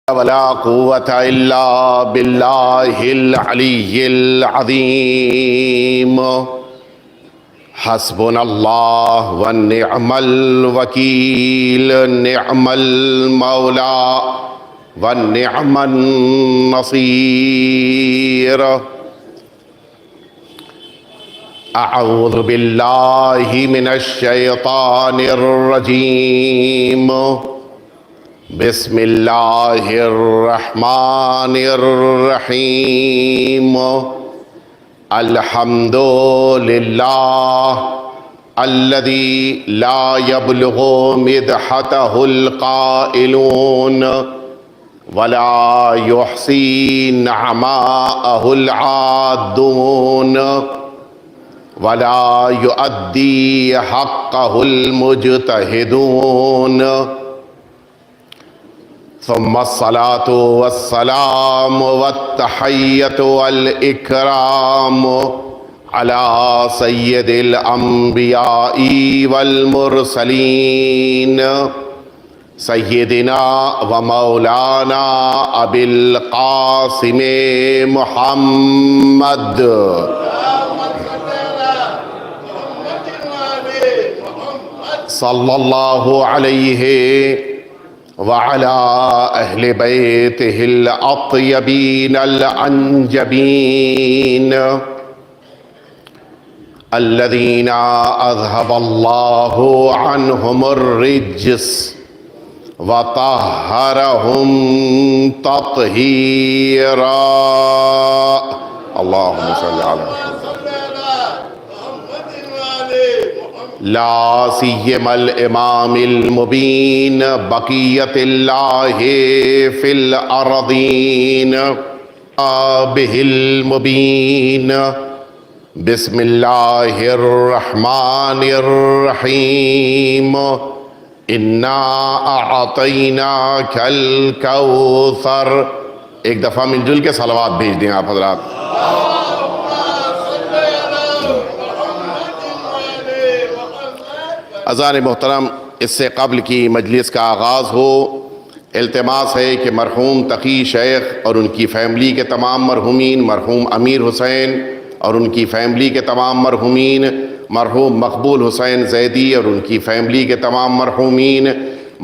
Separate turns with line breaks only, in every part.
ولا قوة إلا بالله العلي العظيم. حسبنا الله ونعم الوكيل، نعم المولى ونعم النصير. أعوذ بالله من الشيطان الرجيم. بسم الله الرحمن الرحيم. الحمد لله الذي لا يبلغ مدحته القائلون ولا يحصي نعماءه العادون ولا يؤدي حقه المجتهدون. ثم الصلاة والسلام والتحية والإكرام على سيد الأنبياء والمرسلين سيدنا ومولانا أبي القاسم محمد صلى الله عليه وعلى أهل بيته الأطيبين الأنجبين الذين أذهب الله عنهم الرجس وطهرهم تطهيرا. اللهم صل على لا سيما الإمام المبين بقية الله في الأرضين به المبين. بسم الله الرحمن الرحيم. إنا أعطيناك الكوثر. ایک دفعہ مل جل کے صلوات بھیج دیں آپ حضرات. اذان محترم، اس سے قبل کی مجلس کا آغاز ہو، التماس ہے کہ مرحوم تقی شیخ اور ان کی فیملی کے تمام مرحومین، مرحوم امیر حسین اور ان کی فیملی کے تمام مرحومین، مرحوم مقبول حسین زیدی اور ان کی فیملی کے تمام مرحومین،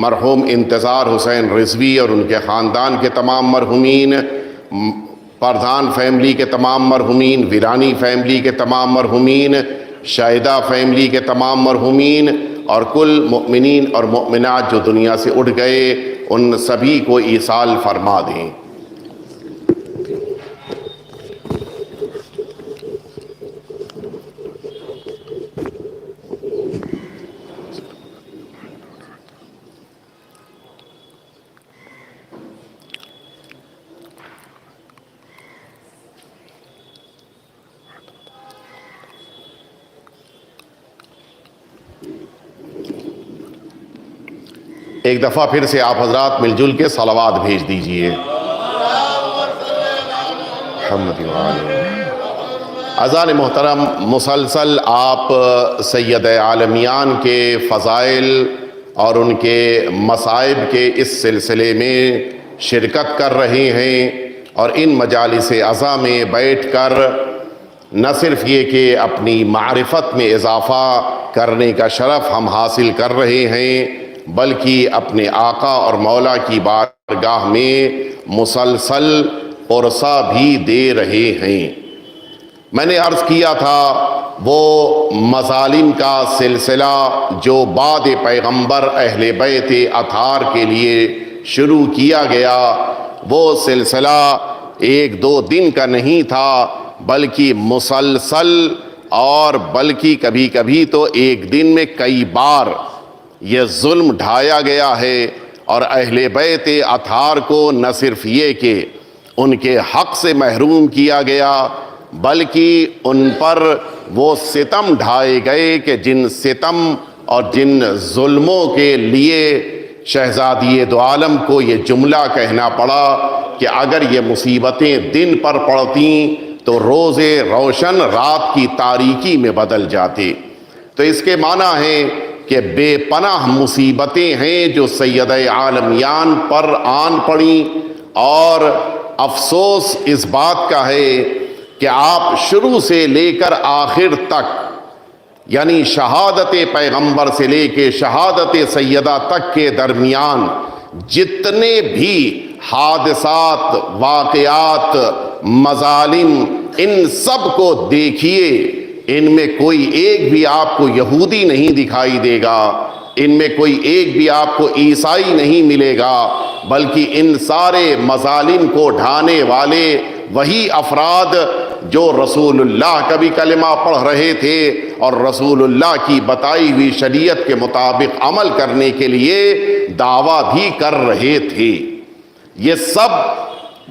مرحوم انتظار حسین رضوی اور ان کے خاندان کے تمام مرحومین، پردھان فیملی کے تمام مرحومین، ویرانی فیملی کے تمام مرحومین، شاہدہ فیملی کے تمام مرحومین اور کل مؤمنین اور مؤمنات جو دنیا سے اٹھ گئے، ان سبھی کو ایصال فرما دیں. ایک دفعہ پھر سے آپ حضرات مل جل کے صلوات بھیج دیجئے. اذان محترم، مسلسل آپ سید عالمیان کے فضائل اور ان کے مصائب کے اس سلسلے میں شرکت کر رہے ہیں، اور ان مجالس عزا میں بیٹھ کر نہ صرف یہ کہ اپنی معرفت میں اضافہ کرنے کا شرف ہم حاصل کر رہے ہیں، بلکہ اپنے آقا اور مولا کی بارگاہ میں مسلسل قرصہ بھی دے رہے ہیں. میں نے عرض کیا تھا وہ مظالم کا سلسلہ جو بعد پیغمبر اہل بیت اطہار کے لیے شروع کیا گیا، وہ سلسلہ ایک دو دن کا نہیں تھا، بلکہ مسلسل، اور بلکہ کبھی کبھی تو ایک دن میں کئی بار یہ ظلم ڈھایا گیا ہے. اور اہل بیت اطہار کو نہ صرف یہ کہ ان کے حق سے محروم کیا گیا، بلکہ ان پر وہ ستم ڈھائے گئے کہ جن ستم اور جن ظلموں کے لیے شہزادی دو عالم کو یہ جملہ کہنا پڑا کہ اگر یہ مصیبتیں دن پر پڑتیں تو روز روشن رات کی تاریکی میں بدل جاتے. تو اس کے معنی ہے کہ بے پناہ مصیبتیں ہیں جو سید عالمیان پر آن پڑیں، اور افسوس اس بات کا ہے کہ آپ شروع سے لے کر آخر تک، یعنی شہادت پیغمبر سے لے کے شہادت سیدہ تک کے درمیان جتنے بھی حادثات، واقعات، مظالم، ان سب کو دیکھیے، ان میں کوئی ایک بھی آپ کو یہودی نہیں دکھائی دے گا، ان میں کوئی ایک بھی آپ کو عیسائی نہیں ملے گا، بلکہ ان سارے مظالم کو ڈھانے والے وہی افراد جو رسول اللہ کا بھی کلمہ پڑھ رہے تھے اور رسول اللہ کی بتائی ہوئی شریعت کے مطابق عمل کرنے کے لیے دعویٰ بھی کر رہے تھے۔ یہ سب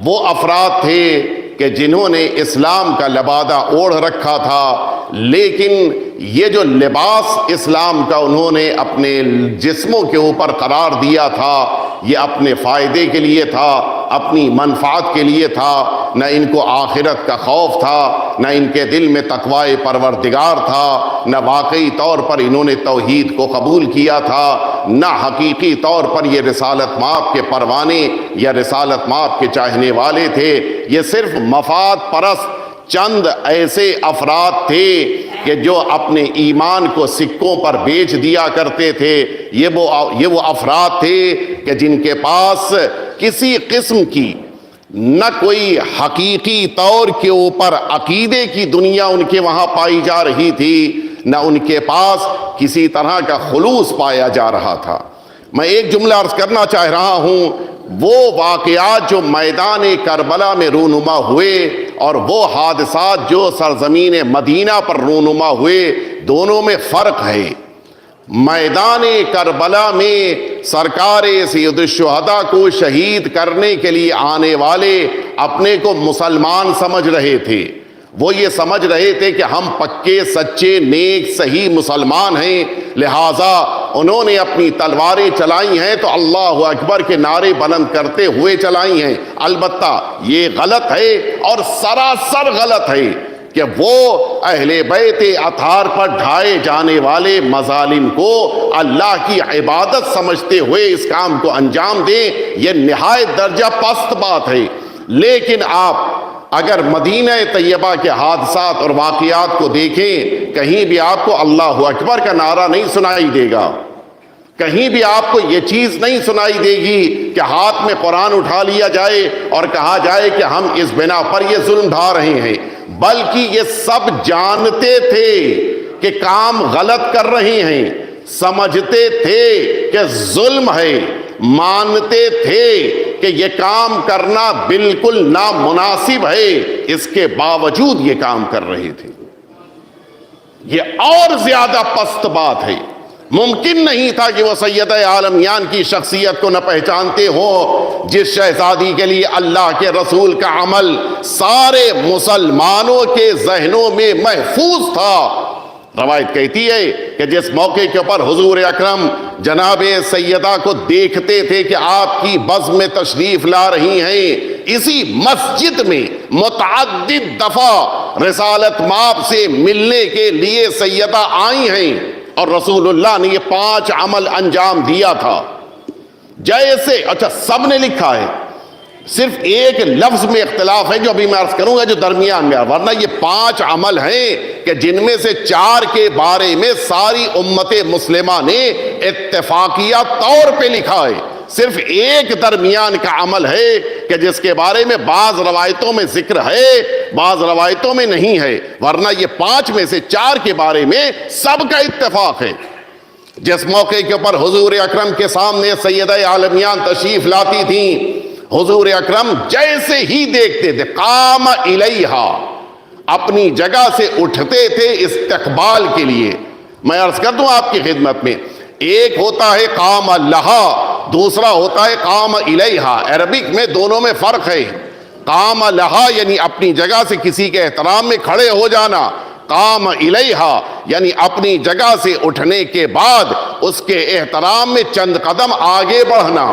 وہ افراد تھے کہ جنہوں نے اسلام کا لبادہ اوڑھ رکھا تھا، لیکن یہ جو لباس اسلام کا انہوں نے اپنے جسموں کے اوپر قرار دیا تھا، یہ اپنے فائدے کے لیے تھا، اپنی منفعت کے لیے تھا، نہ ان کو آخرت کا خوف تھا، نہ ان کے دل میں تقوی پروردگار تھا، نہ واقعی طور پر انہوں نے توحید کو قبول کیا تھا، نہ حقیقی طور پر یہ رسالت مآب کے پروانے یا رسالت مآب کے چاہنے والے تھے۔ یہ صرف مفاد پرست چند ایسے افراد تھے کہ جو اپنے ایمان کو سکوں پر بیچ دیا کرتے تھے۔ یہ وہ افراد تھے کہ جن کے پاس کسی قسم کی نہ کوئی حقیقی طور کے اوپر عقیدے کی دنیا ان کے وہاں پائی جا رہی تھی، نہ ان کے پاس کسی طرح کا خلوص پایا جا رہا تھا۔ میں ایک جملہ عرض کرنا چاہ رہا ہوں، وہ واقعات جو میدان کربلا میں رونما ہوئے اور وہ حادثات جو سرزمین مدینہ پر رونما ہوئے، دونوں میں فرق ہے۔ میدان کربلا میں سرکار سید الشہداء کو شہید کرنے کے لیے آنے والے اپنے کو مسلمان سمجھ رہے تھے۔ وہ یہ سمجھ رہے تھے کہ ہم پکے سچے نیک صحیح مسلمان ہیں، لہٰذا انہوں نے اپنی تلواریں چلائی ہیں تو اللہ اکبر کے نعرے بلند کرتے ہوئے چلائی ہیں۔ البتہ یہ غلط ہے اور سراسر غلط ہے کہ وہ اہل بیت اطہار پر ڈھائے جانے والے مظالم کو اللہ کی عبادت سمجھتے ہوئے اس کام کو انجام دیں، یہ نہایت درجہ پست بات ہے۔ لیکن آپ اگر مدینہ طیبہ کے حادثات اور واقعات کو دیکھیں، کہیں بھی آپ کو اللہ اکبر کا نعرہ نہیں سنائی دے گا، کہیں بھی آپ کو یہ چیز نہیں سنائی دے گی کہ ہاتھ میں قرآن اٹھا لیا جائے اور کہا جائے کہ ہم اس بنا پر یہ ظلم ڈھا رہے ہیں، بلکہ یہ سب جانتے تھے کہ کام غلط کر رہے ہیں، سمجھتے تھے کہ ظلم ہے، مانتے تھے کہ یہ کام کرنا بالکل نامناسب ہے، اس کے باوجود یہ کام کر رہے تھے۔ یہ اور زیادہ پست بات ہے۔ ممکن نہیں تھا کہ وہ سیدہ عالمیان کی شخصیت کو نہ پہچانتے ہوں جس شہزادی کے لیے اللہ کے رسول کا عمل سارے مسلمانوں کے ذہنوں میں محفوظ تھا۔ روایت کہتی ہے کہ جس موقع کے اوپر حضور اکرم جناب سیدہ کو دیکھتے تھے کہ آپ کی بزم میں تشریف لا رہی ہیں، اسی مسجد میں متعدد دفعہ رسالت مآب سے ملنے کے لیے سیدہ آئی ہیں اور رسول اللہ نے یہ 5 عمل انجام دیا تھا۔ جیسے اچھا سب نے لکھا ہے، صرف ایک لفظ میں اختلاف ہے جو ابھی میں عرض کروں گا جو درمیان میں، ورنہ یہ 5 عمل ہیں کہ جن میں سے 4 کے بارے میں ساری امت مسلمہ نے اتفاقیہ طور پہ لکھا ہے، صرف ایک درمیان کا عمل ہے کہ جس کے بارے میں بعض روایتوں میں ذکر ہے بعض روایتوں میں نہیں ہے، ورنہ یہ 5 میں سے 4 کے بارے میں سب کا اتفاق ہے۔ جس موقع کے اوپر حضور اکرم کے سامنے سیدہ عالمیان تشریف لاتی تھیں، حضور اکرم جیسے ہی دیکھتے تھے قام الیہا، اپنی جگہ سے اٹھتے تھے استقبال کے لیے۔ میں عرض کر دوں آپ کی خدمت میں، ایک ہوتا ہے قام لہا، دوسرا ہوتا ہے قام الیہا۔ عربک میں دونوں میں فرق ہے۔ قام لہا یعنی اپنی جگہ سے کسی کے احترام میں کھڑے ہو جانا، قام الیہا یعنی اپنی جگہ سے اٹھنے کے بعد اس کے احترام میں چند قدم آگے بڑھنا۔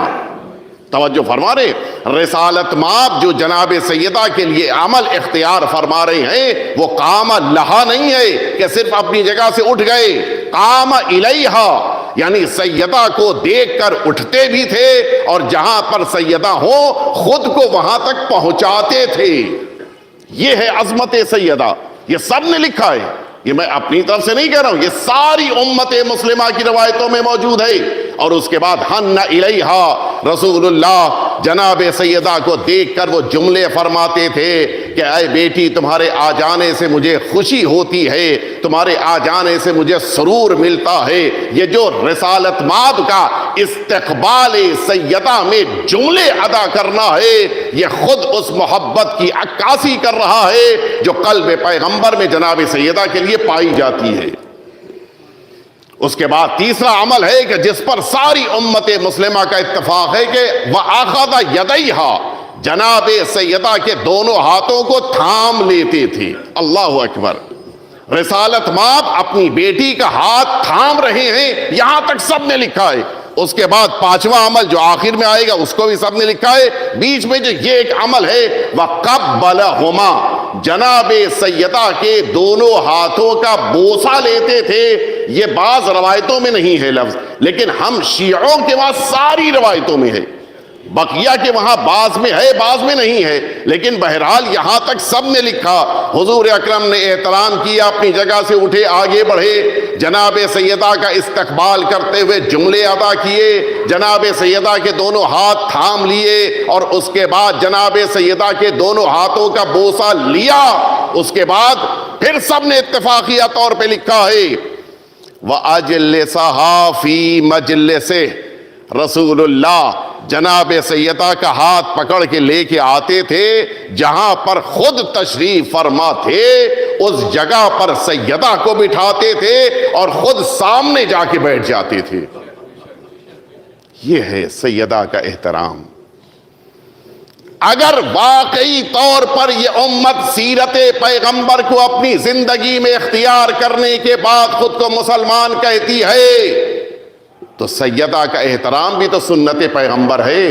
توجہ فرما رہے، رسالت مآب جو جناب سیدہ کے لیے عمل اختیار فرما رہے ہیں وہ قام لہا نہیں ہے کہ صرف اپنی جگہ سے اٹھ گئے، قام الیہا یعنی سیدہ کو دیکھ کر اٹھتے بھی تھے اور جہاں پر سیدہ ہو خود کو وہاں تک پہنچاتے تھے. یہ ہے عظمت سیدہ. یہ سب نے لکھا ہے, یہ میں اپنی طرف سے نہیں کہہ رہا ہوں, یہ ساری امت مسلمہ کی روایتوں میں موجود ہے. اور اس کے بعد حن الیہا, رسول اللہ جناب سیدہ کو دیکھ کر وہ جملے فرماتے تھے کہ اے بیٹی, تمہارے آ جانے سے مجھے خوشی ہوتی ہے, تمہارے آ جانے سے مجھے سرور ملتا ہے. یہ جو رسالت مآب کا استقبال سیدہ میں جملے ادا کرنا ہے, یہ خود اس محبت کی عکاسی کر رہا ہے جو قلب پیغمبر میں جناب سیدہ کے لیے پائی جاتی ہے. اس کے بعد تیسرا عمل ہے کہ جس پر ساری امت مسلمہ کا اتفاق ہے کہ وَأَخَذَ يَدَيْهَا, جناب سیدہ کے دونوں ہاتھوں کو تھام لیتے تھے. اللہ اکبر. رسالت مآب اپنی بیٹی کا ہاتھ تھام رہے ہیں, یہاں تک سب نے لکھا ہے. اس کے بعد پانچواں عمل جو آخر میں آئے گا اس کو بھی سب نے لکھا ہے. بیچ میں جو یہ ایک عمل ہے وَقَبَّلَهُمَا, جناب سیدہ کے دونوں ہاتھوں کا بوسہ لیتے تھے. یہ بعض روایتوں میں نہیں ہے لفظ, لیکن ہم شیعوں کے وہاں ساری روایتوں میں ہے. بقیہ کے وہاں بعض میں ہے بعض میں نہیں ہے, لیکن بہرحال یہاں تک سب نے لکھا. حضور اکرم نے احترام کیا, اپنی جگہ سے اٹھے, آگے بڑھے, جناب سیدہ کا استقبال کرتے ہوئے جملے ادا کیے, جناب سیدہ کے دونوں ہاتھ تھام لیے, اور اس کے بعد جناب سیدہ کے دونوں ہاتھوں کا بوسہ لیا. اس کے بعد پھر سب نے اتفاقیہ طور پہ لکھا ہے وَأَجْلِسَهَا فِي مَجْلِسِهِ, رسول اللہ جناب سیدہ کا ہاتھ پکڑ کے لے کے آتے تھے, جہاں پر خود تشریف فرما تھے اس جگہ پر سیدہ کو بٹھاتے تھے اور خود سامنے جا کے بیٹھ جاتے تھے. یہ ہے سیدہ کا احترام. اگر واقعی طور پر یہ امت سیرت پیغمبر کو اپنی زندگی میں اختیار کرنے کے بعد خود کو مسلمان کہتی ہے تو سیدہ کا احترام بھی تو سنت پیغمبر ہے,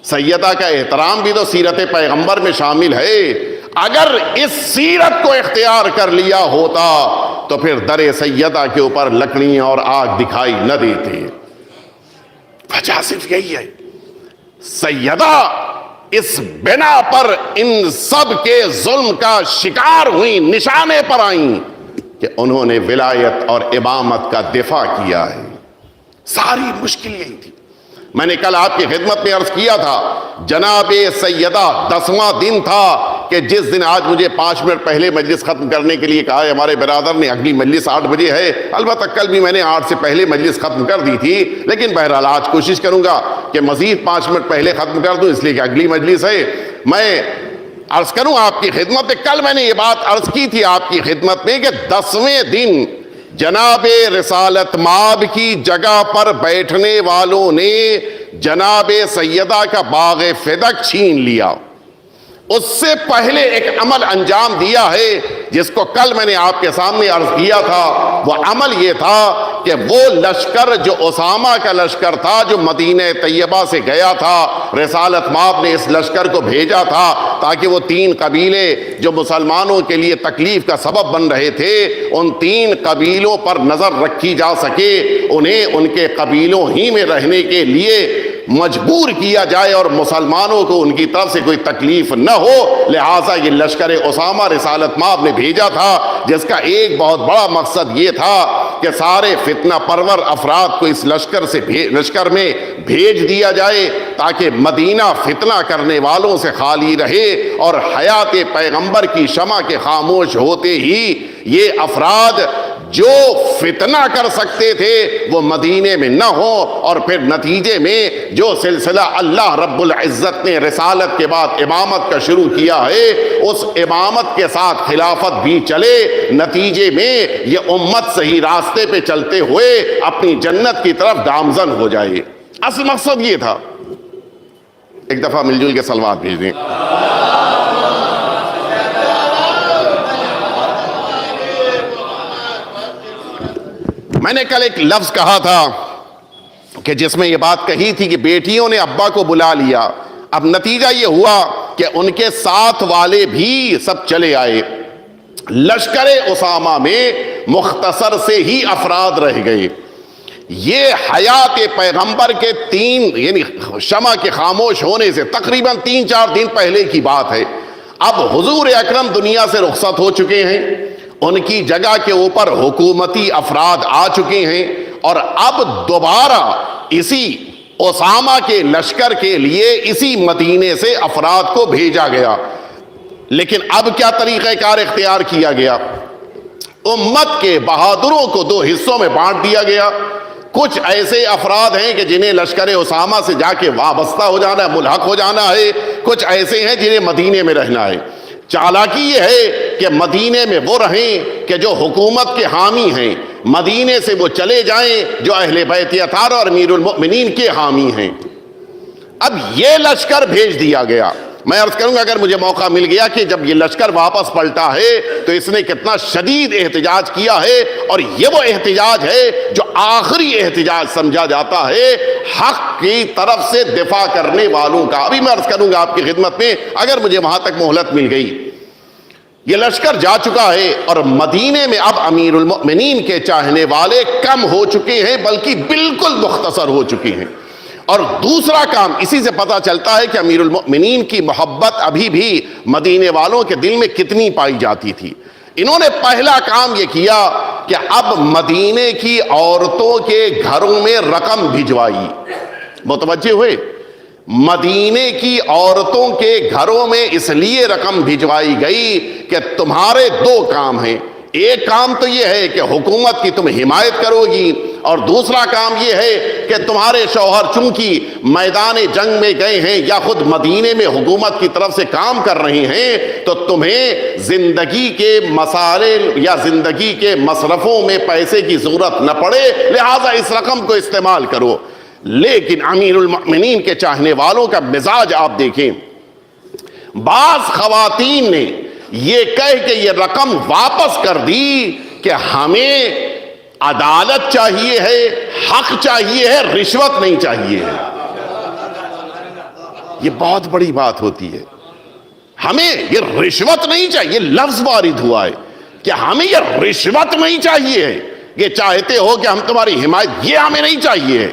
سیدہ کا احترام بھی تو سیرت پیغمبر میں شامل ہے. اگر اس سیرت کو اختیار کر لیا ہوتا تو پھر در سیدہ کے اوپر لکڑیاں اور آگ دکھائی نہ دیتے. وجہ صرف یہی ہے, سیدہ اس بنا پر ان سب کے ظلم کا شکار ہوئی, نشانے پر آئیں کہ انہوں نے ولایت اور امامت کا دفاع کیا ہے. ساری مشکل یہی تھی. میں نے کل آپ کی خدمت میں عرض کیا تھا, جناب سیدہ 10واں دن تھا کہ جس دن, آج مجھے 5 منٹ پہلے مجلس ختم کرنے کے لیے کہا ہے ہمارے برادر نے, اگلی مجلس 8 بجے ہے. البتہ کل بھی میں نے 8 سے پہلے مجلس ختم کر دی تھی, لیکن بہرحال آج کوشش کروں گا کہ مزید 5 منٹ پہلے ختم کر دوں, اس لیے کہ اگلی مجلس ہے. میں عرض کروں آپ کی خدمت میں, کل میں نے یہ بات عرض کی تھی آپ کی خدمت میں کہ 10ویں دن جناب رسالت مآب کی جگہ پر بیٹھنے والوں نے جناب سیدہ کا باغ فدق چھین لیا. اس سے پہلے ایک عمل انجام دیا ہے جس کو کل میں نے آپ کے سامنے عرض کیا تھا. وہ عمل یہ تھا کہ وہ لشکر جو اسامہ کا لشکر تھا جو مدینہ طیبہ سے گیا تھا, رسالت مآب نے اس لشکر کو بھیجا تھا تاکہ وہ 3 قبیلے جو مسلمانوں کے لیے تکلیف کا سبب بن رہے تھے, ان 3 قبیلوں پر نظر رکھی جا سکے, انہیں ان کے قبیلوں ہی میں رہنے کے لیے مجبور کیا جائے اور مسلمانوں کو ان کی طرف سے کوئی تکلیف نہ ہو. لہٰذا یہ لشکر اسامہ رسالت مآب نے بھیجا تھا, جس کا ایک بہت بڑا مقصد یہ تھا کہ سارے فتنہ پرور افراد کو اس لشکر میں بھیج دیا جائے تاکہ مدینہ فتنہ کرنے والوں سے خالی رہے, اور حیات پیغمبر کی شمع کے خاموش ہوتے ہی یہ افراد جو فتنہ کر سکتے تھے وہ مدینے میں نہ ہو, اور پھر نتیجے میں جو سلسلہ اللہ رب العزت نے رسالت کے بعد امامت کا شروع کیا ہے, اس امامت کے ساتھ خلافت بھی چلے, نتیجے میں یہ امت صحیح راستے پہ چلتے ہوئے اپنی جنت کی طرف گامزن ہو جائے. اصل مقصد یہ تھا. ایک دفعہ مل جل کے صلوات بھیج دیں. میں نے کل ایک لفظ کہا تھا کہ جس میں یہ بات کہی تھی کہ بیٹیوں نے ابا کو بلا لیا, اب نتیجہ یہ ہوا کہ ان کے ساتھ والے بھی سب چلے آئے. لشکر اسامہ میں مختصر سے ہی افراد رہ گئے. یہ حیات پیغمبر کے یعنی شمع کے خاموش ہونے سے تقریباً 3-4 دن پہلے کی بات ہے۔ اب حضور اکرم دنیا سے رخصت ہو چکے ہیں، ان کی جگہ کے اوپر حکومتی افراد آ چکے ہیں، اور اب دوبارہ اسی اسامہ کے لشکر کے لیے اسی مدینے سے افراد کو بھیجا گیا۔ لیکن اب کیا طریقہ کار اختیار کیا گیا؟ امت کے بہادروں کو 2 حصوں میں بانٹ دیا گیا۔ کچھ ایسے افراد ہیں کہ جنہیں لشکر اسامہ سے جا کے وابستہ ہو جانا ہے، ملحق ہو جانا ہے، کچھ ایسے ہیں جنہیں مدینے میں رہنا ہے۔ چالاکی یہ ہے کہ مدینے میں وہ رہیں کہ جو حکومت کے حامی ہیں، مدینے سے وہ چلے جائیں جو اہل بیت اطہار اور امیر المؤمنین کے حامی ہیں۔ اب یہ لشکر بھیج دیا گیا۔ میں عرض کروں گا اگر مجھے موقع مل گیا کہ جب یہ لشکر واپس پلٹا ہے تو اس نے کتنا شدید احتجاج کیا ہے، اور یہ وہ احتجاج ہے جو آخری احتجاج سمجھا جاتا ہے حق کی طرف سے دفاع کرنے والوں کا۔ ابھی میں عرض کروں گا آپ کی خدمت میں اگر مجھے وہاں تک مہلت مل گئی۔ یہ لشکر جا چکا ہے اور مدینے میں اب امیر المؤمنین کے چاہنے والے کم ہو چکے ہیں، بلکہ بالکل مختصر ہو چکے ہیں۔ اور دوسرا کام اسی سے پتہ چلتا ہے کہ امیر المؤمنین کی محبت ابھی بھی مدینے والوں کے دل میں کتنی پائی جاتی تھی۔ انہوں نے پہلا کام یہ کیا کہ اب مدینے کی عورتوں کے گھروں میں رقم بھجوائی۔ متوجہ ہوئے؟ مدینے کی عورتوں کے گھروں میں اس لیے رقم بھجوائی گئی کہ تمہارے 2 کام ہیں۔ ایک کام تو یہ ہے کہ حکومت کی تم حمایت کرو گی، اور دوسرا کام یہ ہے کہ تمہارے شوہر چونکہ میدان جنگ میں گئے ہیں یا خود مدینے میں حکومت کی طرف سے کام کر رہے ہیں، تو تمہیں زندگی کے مسائل یا زندگی کے مصرفوں میں پیسے کی ضرورت نہ پڑے، لہٰذا اس رقم کو استعمال کرو۔ لیکن امیر المؤمنین کے چاہنے والوں کا مزاج آپ دیکھیں، بعض خواتین نے یہ کہہ کہ یہ رقم واپس کر دی کہ ہمیں عدالت چاہیے ہے، حق چاہیے ہے، رشوت نہیں چاہیے ہے۔ یہ بہت بڑی بات ہوتی ہے۔ ہمیں یہ رشوت نہیں چاہیے، یہ لفظ وارد ہوا ہے کہ ہمیں یہ رشوت نہیں چاہیے ہے۔ یہ چاہتے ہو کہ ہم تمہاری حمایت، یہ ہمیں نہیں چاہیے ہے،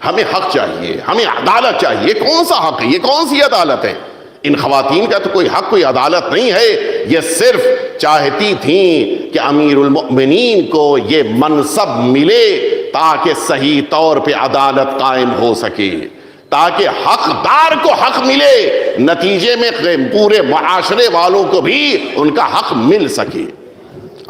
ہمیں حق چاہیے، ہمیں عدالت چاہیے۔ یہ کون سا حق ہے؟ یہ کون سی عدالت ہے؟ ان خواتین کا تو کوئی حق، کوئی عدالت نہیں ہے۔ یہ صرف چاہتی تھیں کہ امیر المؤمنین کو یہ منصب ملے تاکہ صحیح طور پہ عدالت قائم ہو سکے، تاکہ حقدار کو حق ملے، نتیجے میں پورے معاشرے والوں کو بھی ان کا حق مل سکے۔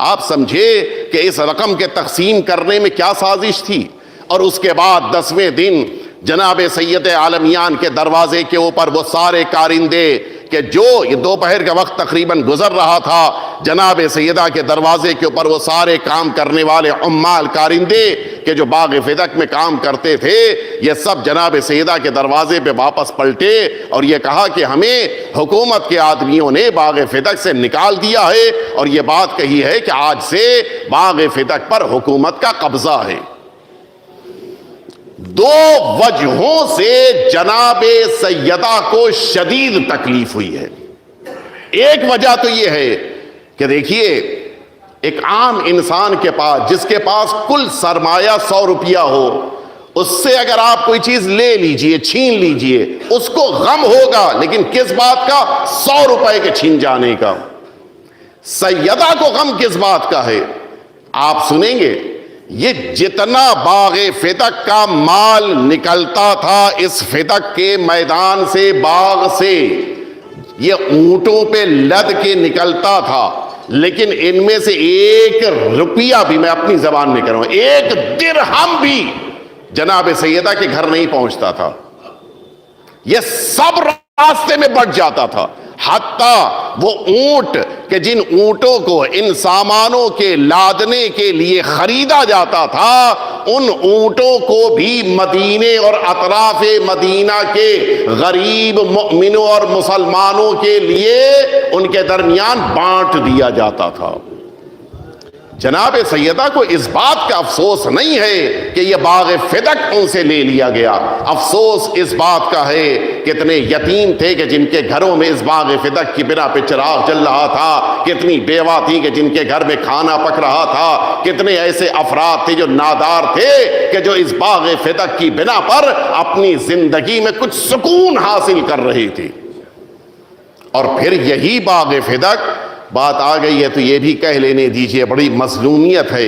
آپ سمجھے کہ اس رقم کے تقسیم کرنے میں کیا سازش تھی؟ اور اس کے بعد 10ویں دن جناب سید عالمیان کے دروازے کے اوپر وہ سارے کارندے کہ جو یہ دوپہر کا وقت تقریباً گزر رہا تھا، جناب سیدہ کے دروازے کے اوپر وہ سارے کام کرنے والے عمال کارندے کہ جو باغ فدق میں کام کرتے تھے، یہ سب جناب سیدہ کے دروازے پہ واپس پلٹے اور یہ کہا کہ ہمیں حکومت کے آدمیوں نے باغ فدق سے نکال دیا ہے، اور یہ بات کہی ہے کہ آج سے باغ فدق پر حکومت کا قبضہ ہے۔ 2 وجہوں سے جناب سیدہ کو شدید تکلیف ہوئی ہے۔ ایک وجہ تو یہ ہے کہ دیکھیے، ایک عام انسان کے پاس جس کے پاس کل سرمایہ 100 روپیہ ہو، اس سے اگر آپ کوئی چیز لے لیجئے، چھین لیجئے، اس کو غم ہوگا، لیکن کس بات کا؟ 100 روپے کے چھین جانے کا۔ سیدہ کو غم کس بات کا ہے؟ آپ سنیں گے، یہ جتنا باغ فدق کا مال نکلتا تھا اس فدق کے میدان سے، باغ سے، یہ اونٹوں پہ لد کے نکلتا تھا، لیکن ان میں سے 1 روپیہ بھی، میں اپنی زبان میں کہہ رہا ہوں، 1 درہم بھی جناب سیدہ کے گھر نہیں پہنچتا تھا۔ یہ سب راستے میں بٹ جاتا تھا، حتیٰ وہ اونٹ کہ جن اونٹوں کو ان سامانوں کے لادنے کے لیے خریدا جاتا تھا، ان اونٹوں کو بھی مدینے اور اطراف مدینہ کے غریب مؤمنوں اور مسلمانوں کے لیے ان کے درمیان بانٹ دیا جاتا تھا۔ جناب سیدہ کو اس بات کا افسوس نہیں ہے کہ یہ باغ فدق ان سے لے لیا گیا، افسوس اس بات کا ہے کتنے یتیم تھے کہ جن کے گھروں میں اس باغ فدق کی بنا پہ چراغ جل رہا تھا، کتنی بیوہ تھی کہ جن کے گھر میں کھانا پک رہا تھا، کتنے ایسے افراد تھے جو نادار تھے کہ جو اس باغ فدق کی بنا پر اپنی زندگی میں کچھ سکون حاصل کر رہی تھی۔ اور پھر یہی باغ فدق، بات آ گئی ہے تو یہ بھی کہہ لینے دیجئے، بڑی مظلومیت ہے،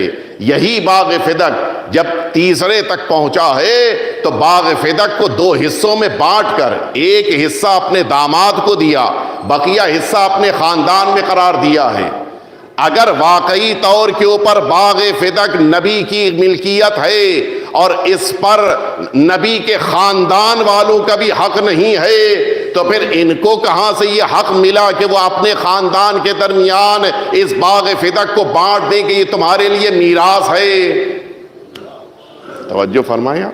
یہی باغ فدق جب تیسرے تک پہنچا ہے تو باغ فدق کو دو حصوں میں بانٹ کر ایک حصہ اپنے داماد کو دیا، بقیہ حصہ اپنے خاندان میں قرار دیا ہے۔ اگر واقعی طور کے اوپر باغ فدق نبی کی ملکیت ہے اور اس پر نبی کے خاندان والوں کا بھی حق نہیں ہے تو پھر ان کو کہاں سے یہ حق ملا کہ وہ اپنے خاندان کے درمیان اس باغ فدق کو بانٹ دیں کہ یہ تمہارے لیے میراث ہے؟ توجہ فرمایا۔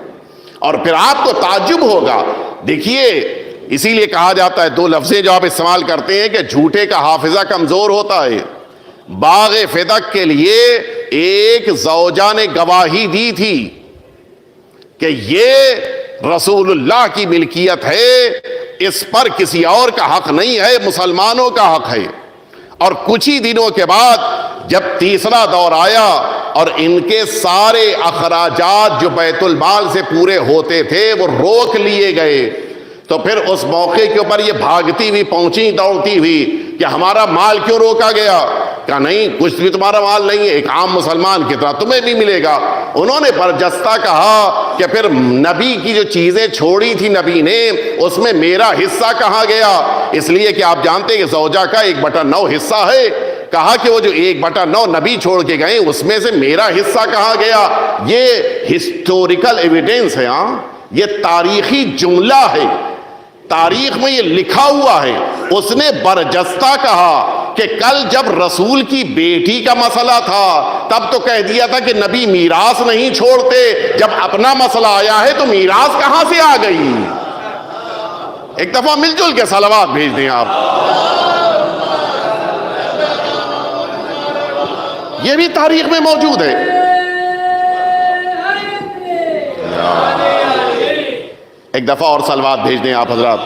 اور پھر آپ کو تعجب ہوگا، دیکھیے اسی لیے کہا جاتا ہے، دو لفظیں جو آپ استعمال کرتے ہیں کہ جھوٹے کا حافظہ کمزور ہوتا ہے۔ باغ فدق کے لیے ایک زوجہ نے گواہی دی تھی کہ یہ رسول اللہ کی ملکیت ہے، اس پر کسی اور کا حق نہیں ہے، مسلمانوں کا حق ہے۔ اور کچھ ہی دنوں کے بعد جب تیسرا دور آیا اور ان کے سارے اخراجات جو بیت المال سے پورے ہوتے تھے وہ روک لیے گئے، تو پھر اس موقع کے اوپر یہ بھاگتی ہوئی پہنچی دوڑتی ہوئی کہ ہمارا مال کیوں روکا گیا؟ کہا نہیں، کچھ بھی تمہارا مال نہیں ہے، ایک عام مسلمان کی طرح تمہیں بھی ملے گا۔ انہوں نے برجستہ کہا کہ پھر نبی کی جو چیزیں چھوڑی تھی نبی نے، اس میں میرا حصہ کہاں گیا؟ اس لیے کہ آپ جانتے ہیں کہ زوجہ کا 1/9 حصہ ہے۔ کہا کہ وہ جو 1/9 نبی چھوڑ کے گئے اس میں سے میرا حصہ کہاں گیا؟ یہ ہسٹوریکل ایویڈنس ہے، ہاں یہ تاریخی جملہ ہے، تاریخ میں یہ لکھا ہوا ہے۔ اس نے برجستہ کہا کہ کل جب رسول کی بیٹی کا مسئلہ تھا تب تو کہہ دیا تھا کہ نبی میراث نہیں چھوڑتے، جب اپنا مسئلہ آیا ہے تو میراث کہاں سے آ گئی؟ ایک دفعہ مل جل کے صلوات بھیج دیں آپ۔ یہ بھی تاریخ میں موجود ہے۔ ایک دفعہ اور صلوات بھیج دیں آپ حضرات۔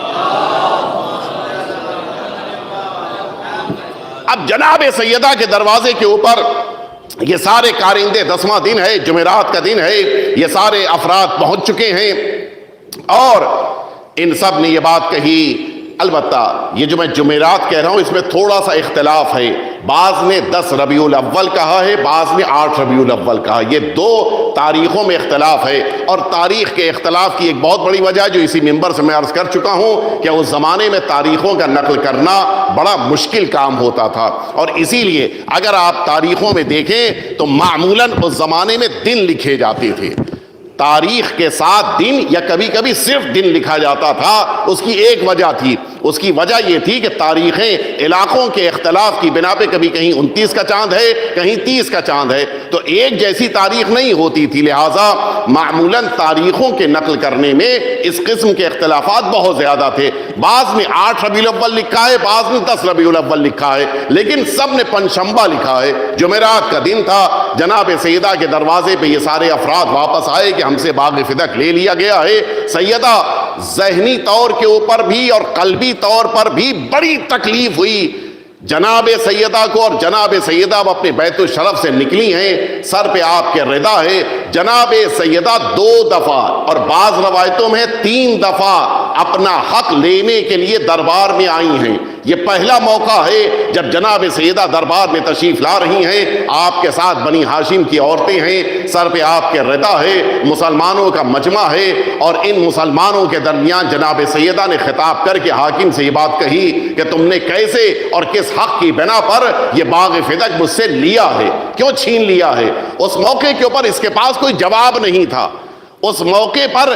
اب جناب سیدہ کے دروازے کے اوپر یہ سارے کارندے، 10واں دن ہے، جمعرات کا دن ہے، یہ سارے افراد پہنچ چکے ہیں اور ان سب نے یہ بات کہی۔ البتہ یہ جو میں جمعرات کہہ رہا ہوں اس میں تھوڑا سا اختلاف ہے، بعض نے 10 ربیع الاول کہا ہے، بعض نے 8 ربیع الاول کہا، یہ دو تاریخوں میں اختلاف ہے۔ اور تاریخ کے اختلاف کی ایک بہت بڑی وجہ جو اسی منبر سے میں عرض کر چکا ہوں کہ اس زمانے میں تاریخوں کا نقل کرنا بڑا مشکل کام ہوتا تھا، اور اسی لیے اگر آپ تاریخوں میں دیکھیں تو معمولاً اس زمانے میں دن لکھے جاتے تھے، تاریخ کے ساتھ دن یا کبھی کبھی صرف دن لکھا جاتا تھا۔ اس کی ایک وجہ تھی، اس کی وجہ یہ تھی کہ تاریخیں علاقوں کے اختلاف کی بنا پہ کبھی کہیں 29 کا چاند ہے، کہیں 30 کا چاند ہے، تو ایک جیسی تاریخ نہیں ہوتی تھی، لہٰذا معمولاً تاریخوں کے نقل کرنے میں اس قسم کے اختلافات بہت زیادہ تھے۔ بعض نے 8 ربیع الاول لکھا ہے، بعض نے 10 ربیع الاول لکھا ہے، لیکن سب نے پنجشنبہ لکھا ہے، جمعرات کا دن تھا۔ جناب سیدہ کے دروازے پہ یہ سارے افراد واپس آئے کہ ہم سے باغ فدق لے لیا گیا ہے۔ سیدہ ذہنی طور کے اوپر بھی اور قلبی طور پر بھی بڑی تکلیف ہوئی جناب سیدہ کو، اور جناب سیدہ اب اپنے بیت الشرف سے نکلی ہیں، سر پہ آپ کے ردا ہے۔ جناب سیدہ 2 دفعہ اور بعض روایتوں میں 3 دفعہ اپنا حق لینے کے لیے دربار میں آئی ہیں۔ یہ پہلا موقع ہے جب جناب سیدہ دربار میں تشریف لا رہی ہیں، آپ کے ساتھ بنی ہاشم کی عورتیں ہیں، سر پہ آپ کے ردا ہے، مسلمانوں کا مجمع ہے، اور ان مسلمانوں کے درمیان جناب سیدہ نے خطاب کر کے حاکم سے یہ بات کہی کہ تم نے کیسے اور کس حق کی بنا پر یہ باغ فدق مجھ سے لیا ہے، کیوں چھین لیا ہے؟ اس موقع کے اوپر اس کے پاس کوئی جواب نہیں تھا۔ اس موقع پر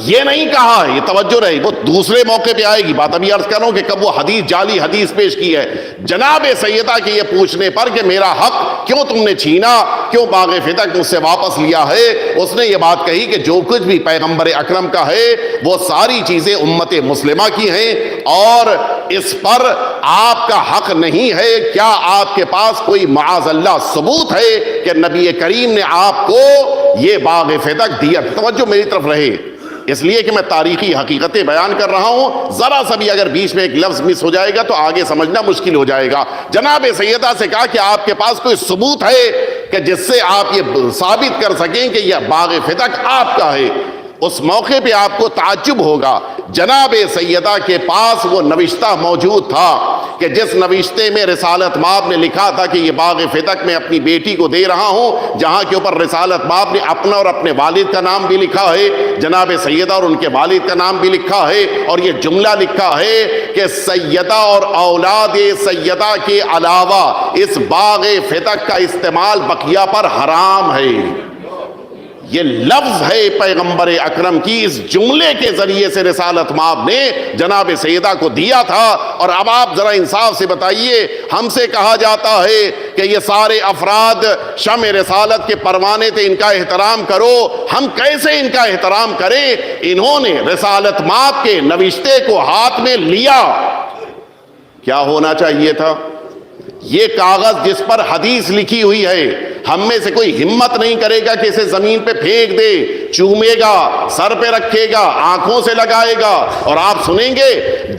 یہ نہیں کہا ہے، یہ توجہ رہی، وہ دوسرے موقع پہ آئے گی بات، ابھی عرض کر رہا ہوں کہ کب وہ حدیث جعلی حدیث پیش کی ہے جناب سیدہ کے یہ پوچھنے پر کہ میرا حق کیوں تم نے چھینا، کیوں باغ فدق مجھ سے واپس لیا ہے؟ اس نے یہ بات کہی کہ جو کچھ بھی پیغمبر اکرم کا ہے وہ ساری چیزیں امت مسلمہ کی ہیں، اور اس پر آپ کا حق نہیں ہے؟ کیا آپ کے پاس کوئی معاذ اللہ ثبوت ہے کہ نبی کریم نے آپ کو یہ باغ فتق دیا؟ توجہ میری طرف رہے، اس لیے کہ میں تاریخی حقیقتیں بیان کر رہا ہوں، ذرا سا بھی اگر بیچ میں ایک لفظ مس ہو جائے گا تو آگے سمجھنا مشکل ہو جائے گا۔ جناب سیدہ سے کہا کہ آپ کے پاس کوئی ثبوت ہے کہ جس سے آپ یہ ثابت کر سکیں کہ یہ باغ فتق آپ کا ہے؟ اس موقع پہ آپ کو تعجب ہوگا، جناب سیدہ کے پاس وہ نوشتہ موجود تھا کہ جس نوشتے میں رسالت مآب نے لکھا تھا کہ یہ باغ فتق میں اپنی بیٹی کو دے رہا ہوں، جہاں کے اوپر رسالت مآب نے اپنا اور اپنے والد کا نام بھی لکھا ہے، جناب سیدہ اور ان کے والد کا نام بھی لکھا ہے، اور یہ جملہ لکھا ہے کہ سیدہ اور اولاد سیدہ کے علاوہ اس باغ فتق کا استعمال بقیہ پر حرام ہے۔ یہ لفظ ہے پیغمبر اکرم کی، اس جملے کے ذریعے سے رسالت مآب نے جناب سیدہ کو دیا تھا۔ اور اب آپ ذرا انصاف سے بتائیے، ہم سے کہا جاتا ہے کہ یہ سارے افراد شمع رسالت کے پروانے تھے، ان کا احترام کرو، ہم کیسے ان کا احترام کریں؟ انہوں نے رسالت مآب کے نوشتے کو ہاتھ میں لیا۔ کیا ہونا چاہیے تھا؟ یہ کاغذ جس پر حدیث لکھی ہوئی ہے، ہم میں سے کوئی ہمت نہیں کرے گا کہ اسے زمین پہ پھینک دے، چومے گا، سر پہ رکھے گا، آنکھوں سے لگائے گا، اور آپ سنیں گے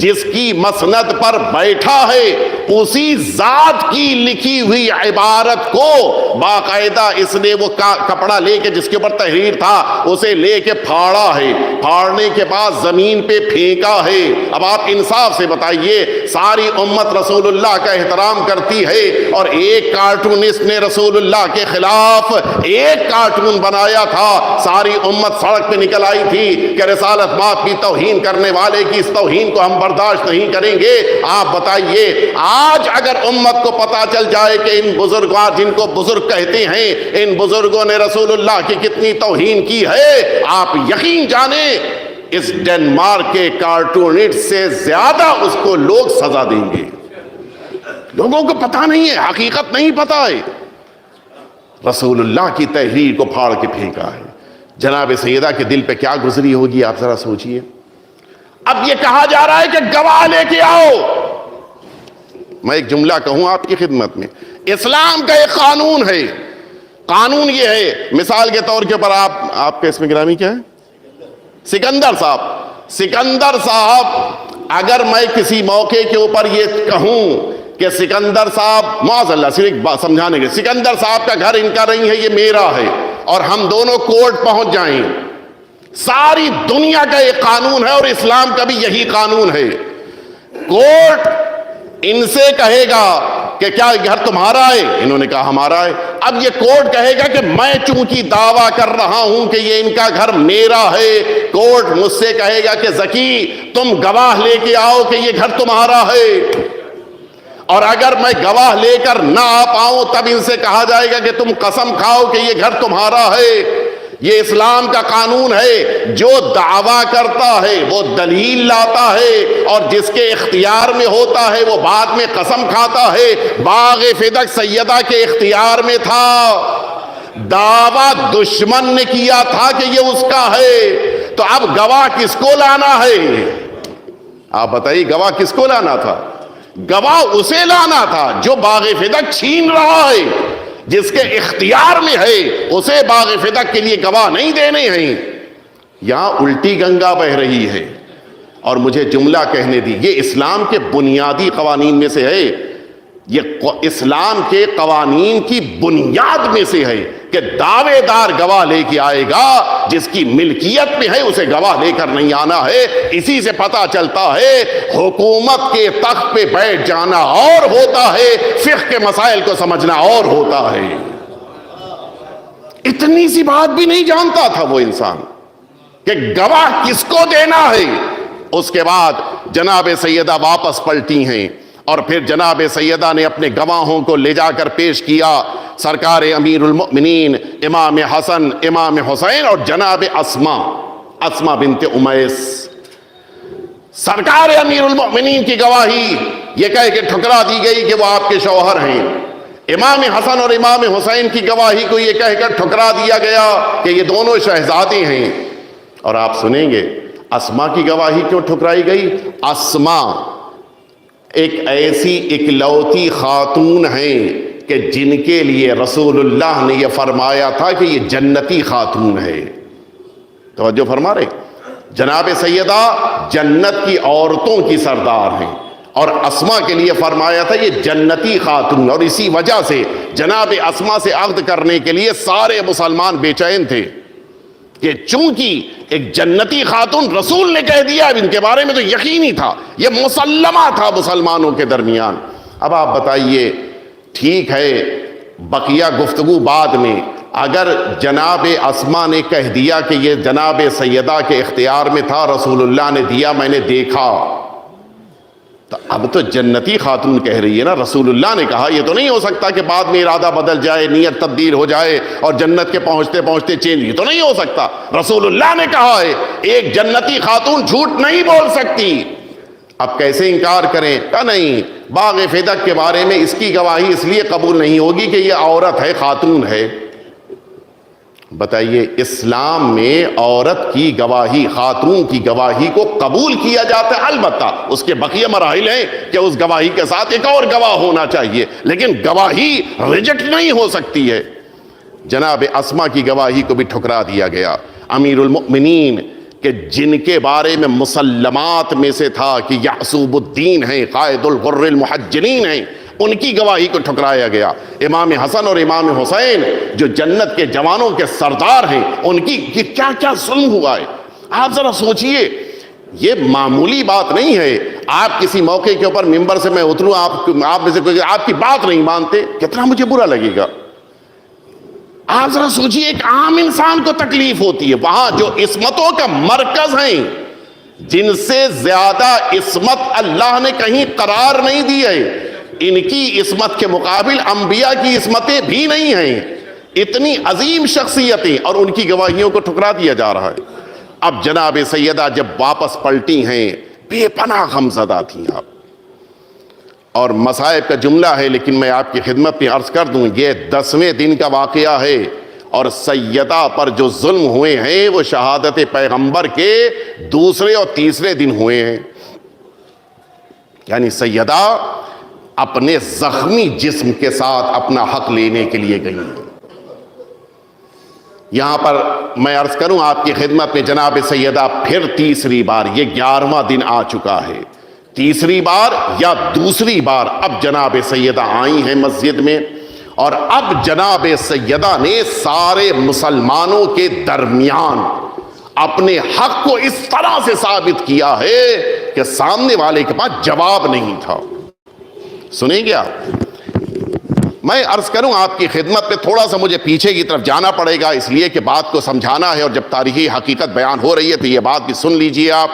جس کی مسند پر بیٹھا ہے اسی ذات کی لکھی ہوئی عبارت کو باقاعدہ اس نے وہ کپڑا لے کے جس کے اوپر تحریر تھا اسے لے کے پھاڑا ہے، پھاڑنے کے بعد زمین پہ پھینکا ہے۔ اب آپ انصاف سے بتائیے، ساری امت رسول اللہ کا احترام کرتی ہے اور ایک کارٹونسٹ نے رسول اللہ کے خلاف ایک کارٹون بنایا تھا، ساری امت سڑک پہ نکل آئی تھی کہ رسالت مآب کی توہین کرنے والے کی اس توہین کو ہم برداشت نہیں کریں گے۔ آپ بتائیے، آج اگر امت کو پتا چل جائے کہ ان بزرگوں، جن کو بزرگ کہتے ہیں، ان بزرگوں نے رسول اللہ کی کتنی توہین کی ہے، آپ یقین جانیں اس ڈنمارک کے کارٹونسٹ سے زیادہ اس کو لوگ سزا دیں گے۔ لوگوں کو پتہ نہیں ہے، حقیقت نہیں پتہ ہے، رسول اللہ کی تحریر کو پھاڑ کے پھینکا ہے۔ جناب سیدہ کے دل پہ کیا گزری ہوگی، آپ ذرا سوچئے۔ اب یہ کہا جا رہا ہے کہ گواہ لے کے آؤ۔ میں ایک جملہ کہوں آپ کی خدمت میں، اسلام کا ایک قانون ہے، قانون یہ ہے، مثال کے طور کے اوپر آپ کا اسم گرامی کیا ہے؟ سکندر صاحب۔ سکندر صاحب، اگر میں کسی موقع کے اوپر یہ کہوں کہ سکندر صاحب، معاذ اللہ، صرف ایک بات سمجھانے کے، سکندر صاحب کا گھر ان کا نہیں ہے، یہ میرا ہے، اور ہم دونوں کورٹ پہنچ جائیں، ساری دنیا کا ایک قانون ہے اور اسلام کا بھی یہی قانون ہے، کورٹ ان سے کہے گا کہ کیا گھر تمہارا ہے؟ انہوں نے کہا ہمارا ہے۔ اب یہ کورٹ کہے گا کہ میں چونکہ دعویٰ کر رہا ہوں کہ یہ ان کا گھر میرا ہے، کورٹ مجھ سے کہے گا کہ ذکی تم گواہ لے کے آؤ کہ یہ گھر تمہارا ہے، اور اگر میں گواہ لے کر نہ آ پاؤں تب ان سے کہا جائے گا کہ تم قسم کھاؤ کہ یہ گھر تمہارا ہے۔ یہ اسلام کا قانون ہے، جو دعویٰ کرتا ہے وہ دلیل لاتا ہے، اور جس کے اختیار میں ہوتا ہے وہ بعد میں قسم کھاتا ہے۔ باغ فتق سیدہ کے اختیار میں تھا، دعویٰ دشمن نے کیا تھا کہ یہ اس کا ہے، تو اب گواہ کس کو لانا ہے؟ آپ بتائیے، گواہ کس کو لانا تھا؟ گواہ اسے لانا تھا جو باغ فتق چھین رہا ہے، جس کے اختیار میں ہے، اسے باغ فتق کے لیے گواہ نہیں دینے ہیں۔ یہاں الٹی گنگا بہ رہی ہے، اور مجھے جملہ کہنے دی، یہ اسلام کے بنیادی قوانین میں سے ہے، یہ اسلام کے قوانین کی بنیاد میں سے ہے کہ دعوے دار گواہ لے کے آئے گا، جس کی ملکیت میں ہے اسے گواہ لے کر نہیں آنا ہے۔ اسی سے پتہ چلتا ہے حکومت کے تخت پہ بیٹھ جانا اور ہوتا ہے، فقہ کے مسائل کو سمجھنا اور ہوتا ہے۔ اتنی سی بات بھی نہیں جانتا تھا وہ انسان کہ گواہ کس کو دینا ہے۔ اس کے بعد جناب سیدہ واپس پلٹی ہیں، اور پھر جناب سیدہ نے اپنے گواہوں کو لے جا کر پیش کیا سرکار امیر المؤمنین امام حسن، امام حسین اور جناب اسما بنت امیس۔ سرکار امیر المؤمنین کی گواہی یہ کہہ کے ٹھکرا دی گئی کہ وہ آپ کے شوہر ہیں، امام حسن اور امام حسین کی گواہی کو یہ کہہ کر ٹھکرا دیا گیا کہ یہ دونوں شہزادے ہیں۔ اور آپ سنیں گے اسما کی گواہی کیوں ٹھکرائی گئی؟ اسما ایک ایسی اکلوتی خاتون ہیں کہ جن کے لیے رسول اللہ نے یہ فرمایا تھا کہ یہ جنتی خاتون ہے. توجہ فرما رہے؟ جناب سیدہ جنت کی عورتوں کی سردار ہیں، اور اسما کے لیے فرمایا تھا یہ جنتی خاتون. اور اسی وجہ سے جناب اسما سے عقد کرنے کے لیے سارے مسلمان بے چین تھے کہ چونکہ ایک جنتی خاتون رسول نے کہہ دیا، اب ان کے بارے میں تو یقینی تھا، یہ مسلمہ تھا مسلمانوں کے درمیان. اب آپ بتائیے، ٹھیک ہے بقیہ گفتگو بعد میں، اگر جناب اسما نے کہہ دیا کہ یہ جناب سیدہ کے اختیار میں تھا، رسول اللہ نے دیا، میں نے دیکھا، تو اب تو جنتی خاتون کہہ رہی ہے نا، رسول اللہ نے کہا. یہ تو نہیں ہو سکتا کہ بعد میں ارادہ بدل جائے، نیت تبدیل ہو جائے اور جنت کے پہنچتے پہنچتے چینج. یہ تو نہیں ہو سکتا، رسول اللہ نے کہا ہے. ایک جنتی خاتون جھوٹ نہیں بول سکتی. اب کیسے انکار کریں؟ کہا نہیں، باغ فدق کے بارے میں اس کی گواہی اس لیے قبول نہیں ہوگی کہ یہ عورت ہے، خاتون ہے. بتائیے، اسلام میں عورت کی گواہی، خاتون کی گواہی کو قبول کیا جاتا ہے. البتہ اس کے بقیہ مراحل ہیں کہ اس گواہی کے ساتھ ایک اور گواہ ہونا چاہیے، لیکن گواہی ریجیکٹ نہیں ہو سکتی ہے. جناب اسما کی گواہی کو بھی ٹھکرا دیا گیا. امیر المؤمنین کہ جن کے بارے میں مسلمات میں سے تھا کہ یعصوب الدین ہیں، قائد الغر المحجلین ہیں، ان کی گواہی کو ٹھکرایا گیا. امام حسن اور امام حسین جو جنت کے جوانوں کے سردار ہیں، ان کی کیا کیا ظلم ہوا ہے. آپ ذرا سوچئے، یہ معمولی بات نہیں ہے. آپ کسی موقع کے اوپر ممبر سے میں اتروں، آپ میں سے کوئی آپ کی بات نہیں مانتے، کتنا مجھے برا لگے گا. آپ ذرا سوچئے، ایک عام انسان کو تکلیف ہوتی ہے. وہاں جو عصمتوں کا مرکز ہیں، جن سے زیادہ عصمت اللہ نے کہیں قرار نہیں دی ہے، ان کی عصمت کے مقابل انبیاء کی عصمتیں بھی نہیں ہیں. اتنی عظیم شخصیتیں، اور ان کی گواہیوں کو ٹھکرا دیا جا رہا ہے. اب جناب سیدہ جب واپس پلٹی ہیں، بے پناہ غمزدہ تھیں آپ. اور مصائب کا جملہ ہے، لیکن میں آپ کی خدمت میں عرض کر دوں، یہ 10ویں دن کا واقعہ ہے، اور سیدہ پر جو ظلم ہوئے ہیں وہ شہادت پیغمبر کے دوسرے اور تیسرے دن ہوئے ہیں. یعنی سیدہ اپنے زخمی جسم کے ساتھ اپنا حق لینے کے لیے گئی. یہاں پر میں عرض کروں آپ کی خدمت میں، جناب سیدہ پھر تیسری بار، یہ 11واں دن آ چکا ہے، تیسری بار یا دوسری بار اب جناب سیدہ آئی ہیں مسجد میں، اور اب جناب سیدہ نے سارے مسلمانوں کے درمیان اپنے حق کو اس طرح سے ثابت کیا ہے کہ سامنے والے کے پاس جواب نہیں تھا. سنیں گے آپ؟ میں عرض کروں آپ کی خدمت پہ، تھوڑا سا مجھے پیچھے کی طرف جانا پڑے گا، اس لیے کہ بات کو سمجھانا ہے، اور جب تاریخی حقیقت بیان ہو رہی ہے تو یہ بات بھی سن لیجئے آپ.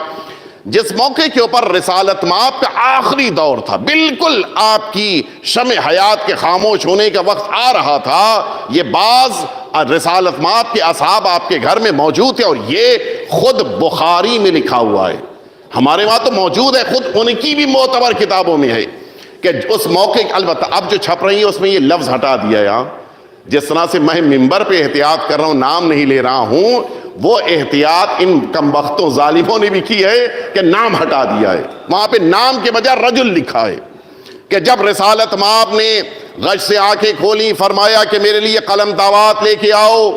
جس موقع کے اوپر رسالت مآب کا آخری دور تھا، بالکل آپ کی شمع حیات کے خاموش ہونے کا وقت آ رہا تھا، یہ بعض رسالت مآب کے اصحاب آپ کے گھر میں موجود تھے، اور یہ خود بخاری میں لکھا ہوا ہے، ہمارے وہاں تو موجود ہے، خود ان کی بھی معتبر کتابوں میں ہے کہ اس موقع، البتہ اب جو چھپ رہی ہے اس میں یہ لفظ ہٹا دیا ہے. جس طرح سے میں ممبر پہ احتیاط کر رہا ہوں، نام نہیں لے رہا ہوں، وہ احتیاط ان کمبختوں ظالموں نے بھی کی ہے کہ نام ہٹا دیا ہے. وہاں پہ نام کے بجائے رجل لکھا ہے کہ جب رسالت مآب نے غش سے آنکھیں کھولی، فرمایا کہ میرے لیے قلم دعوات لے کے آؤ.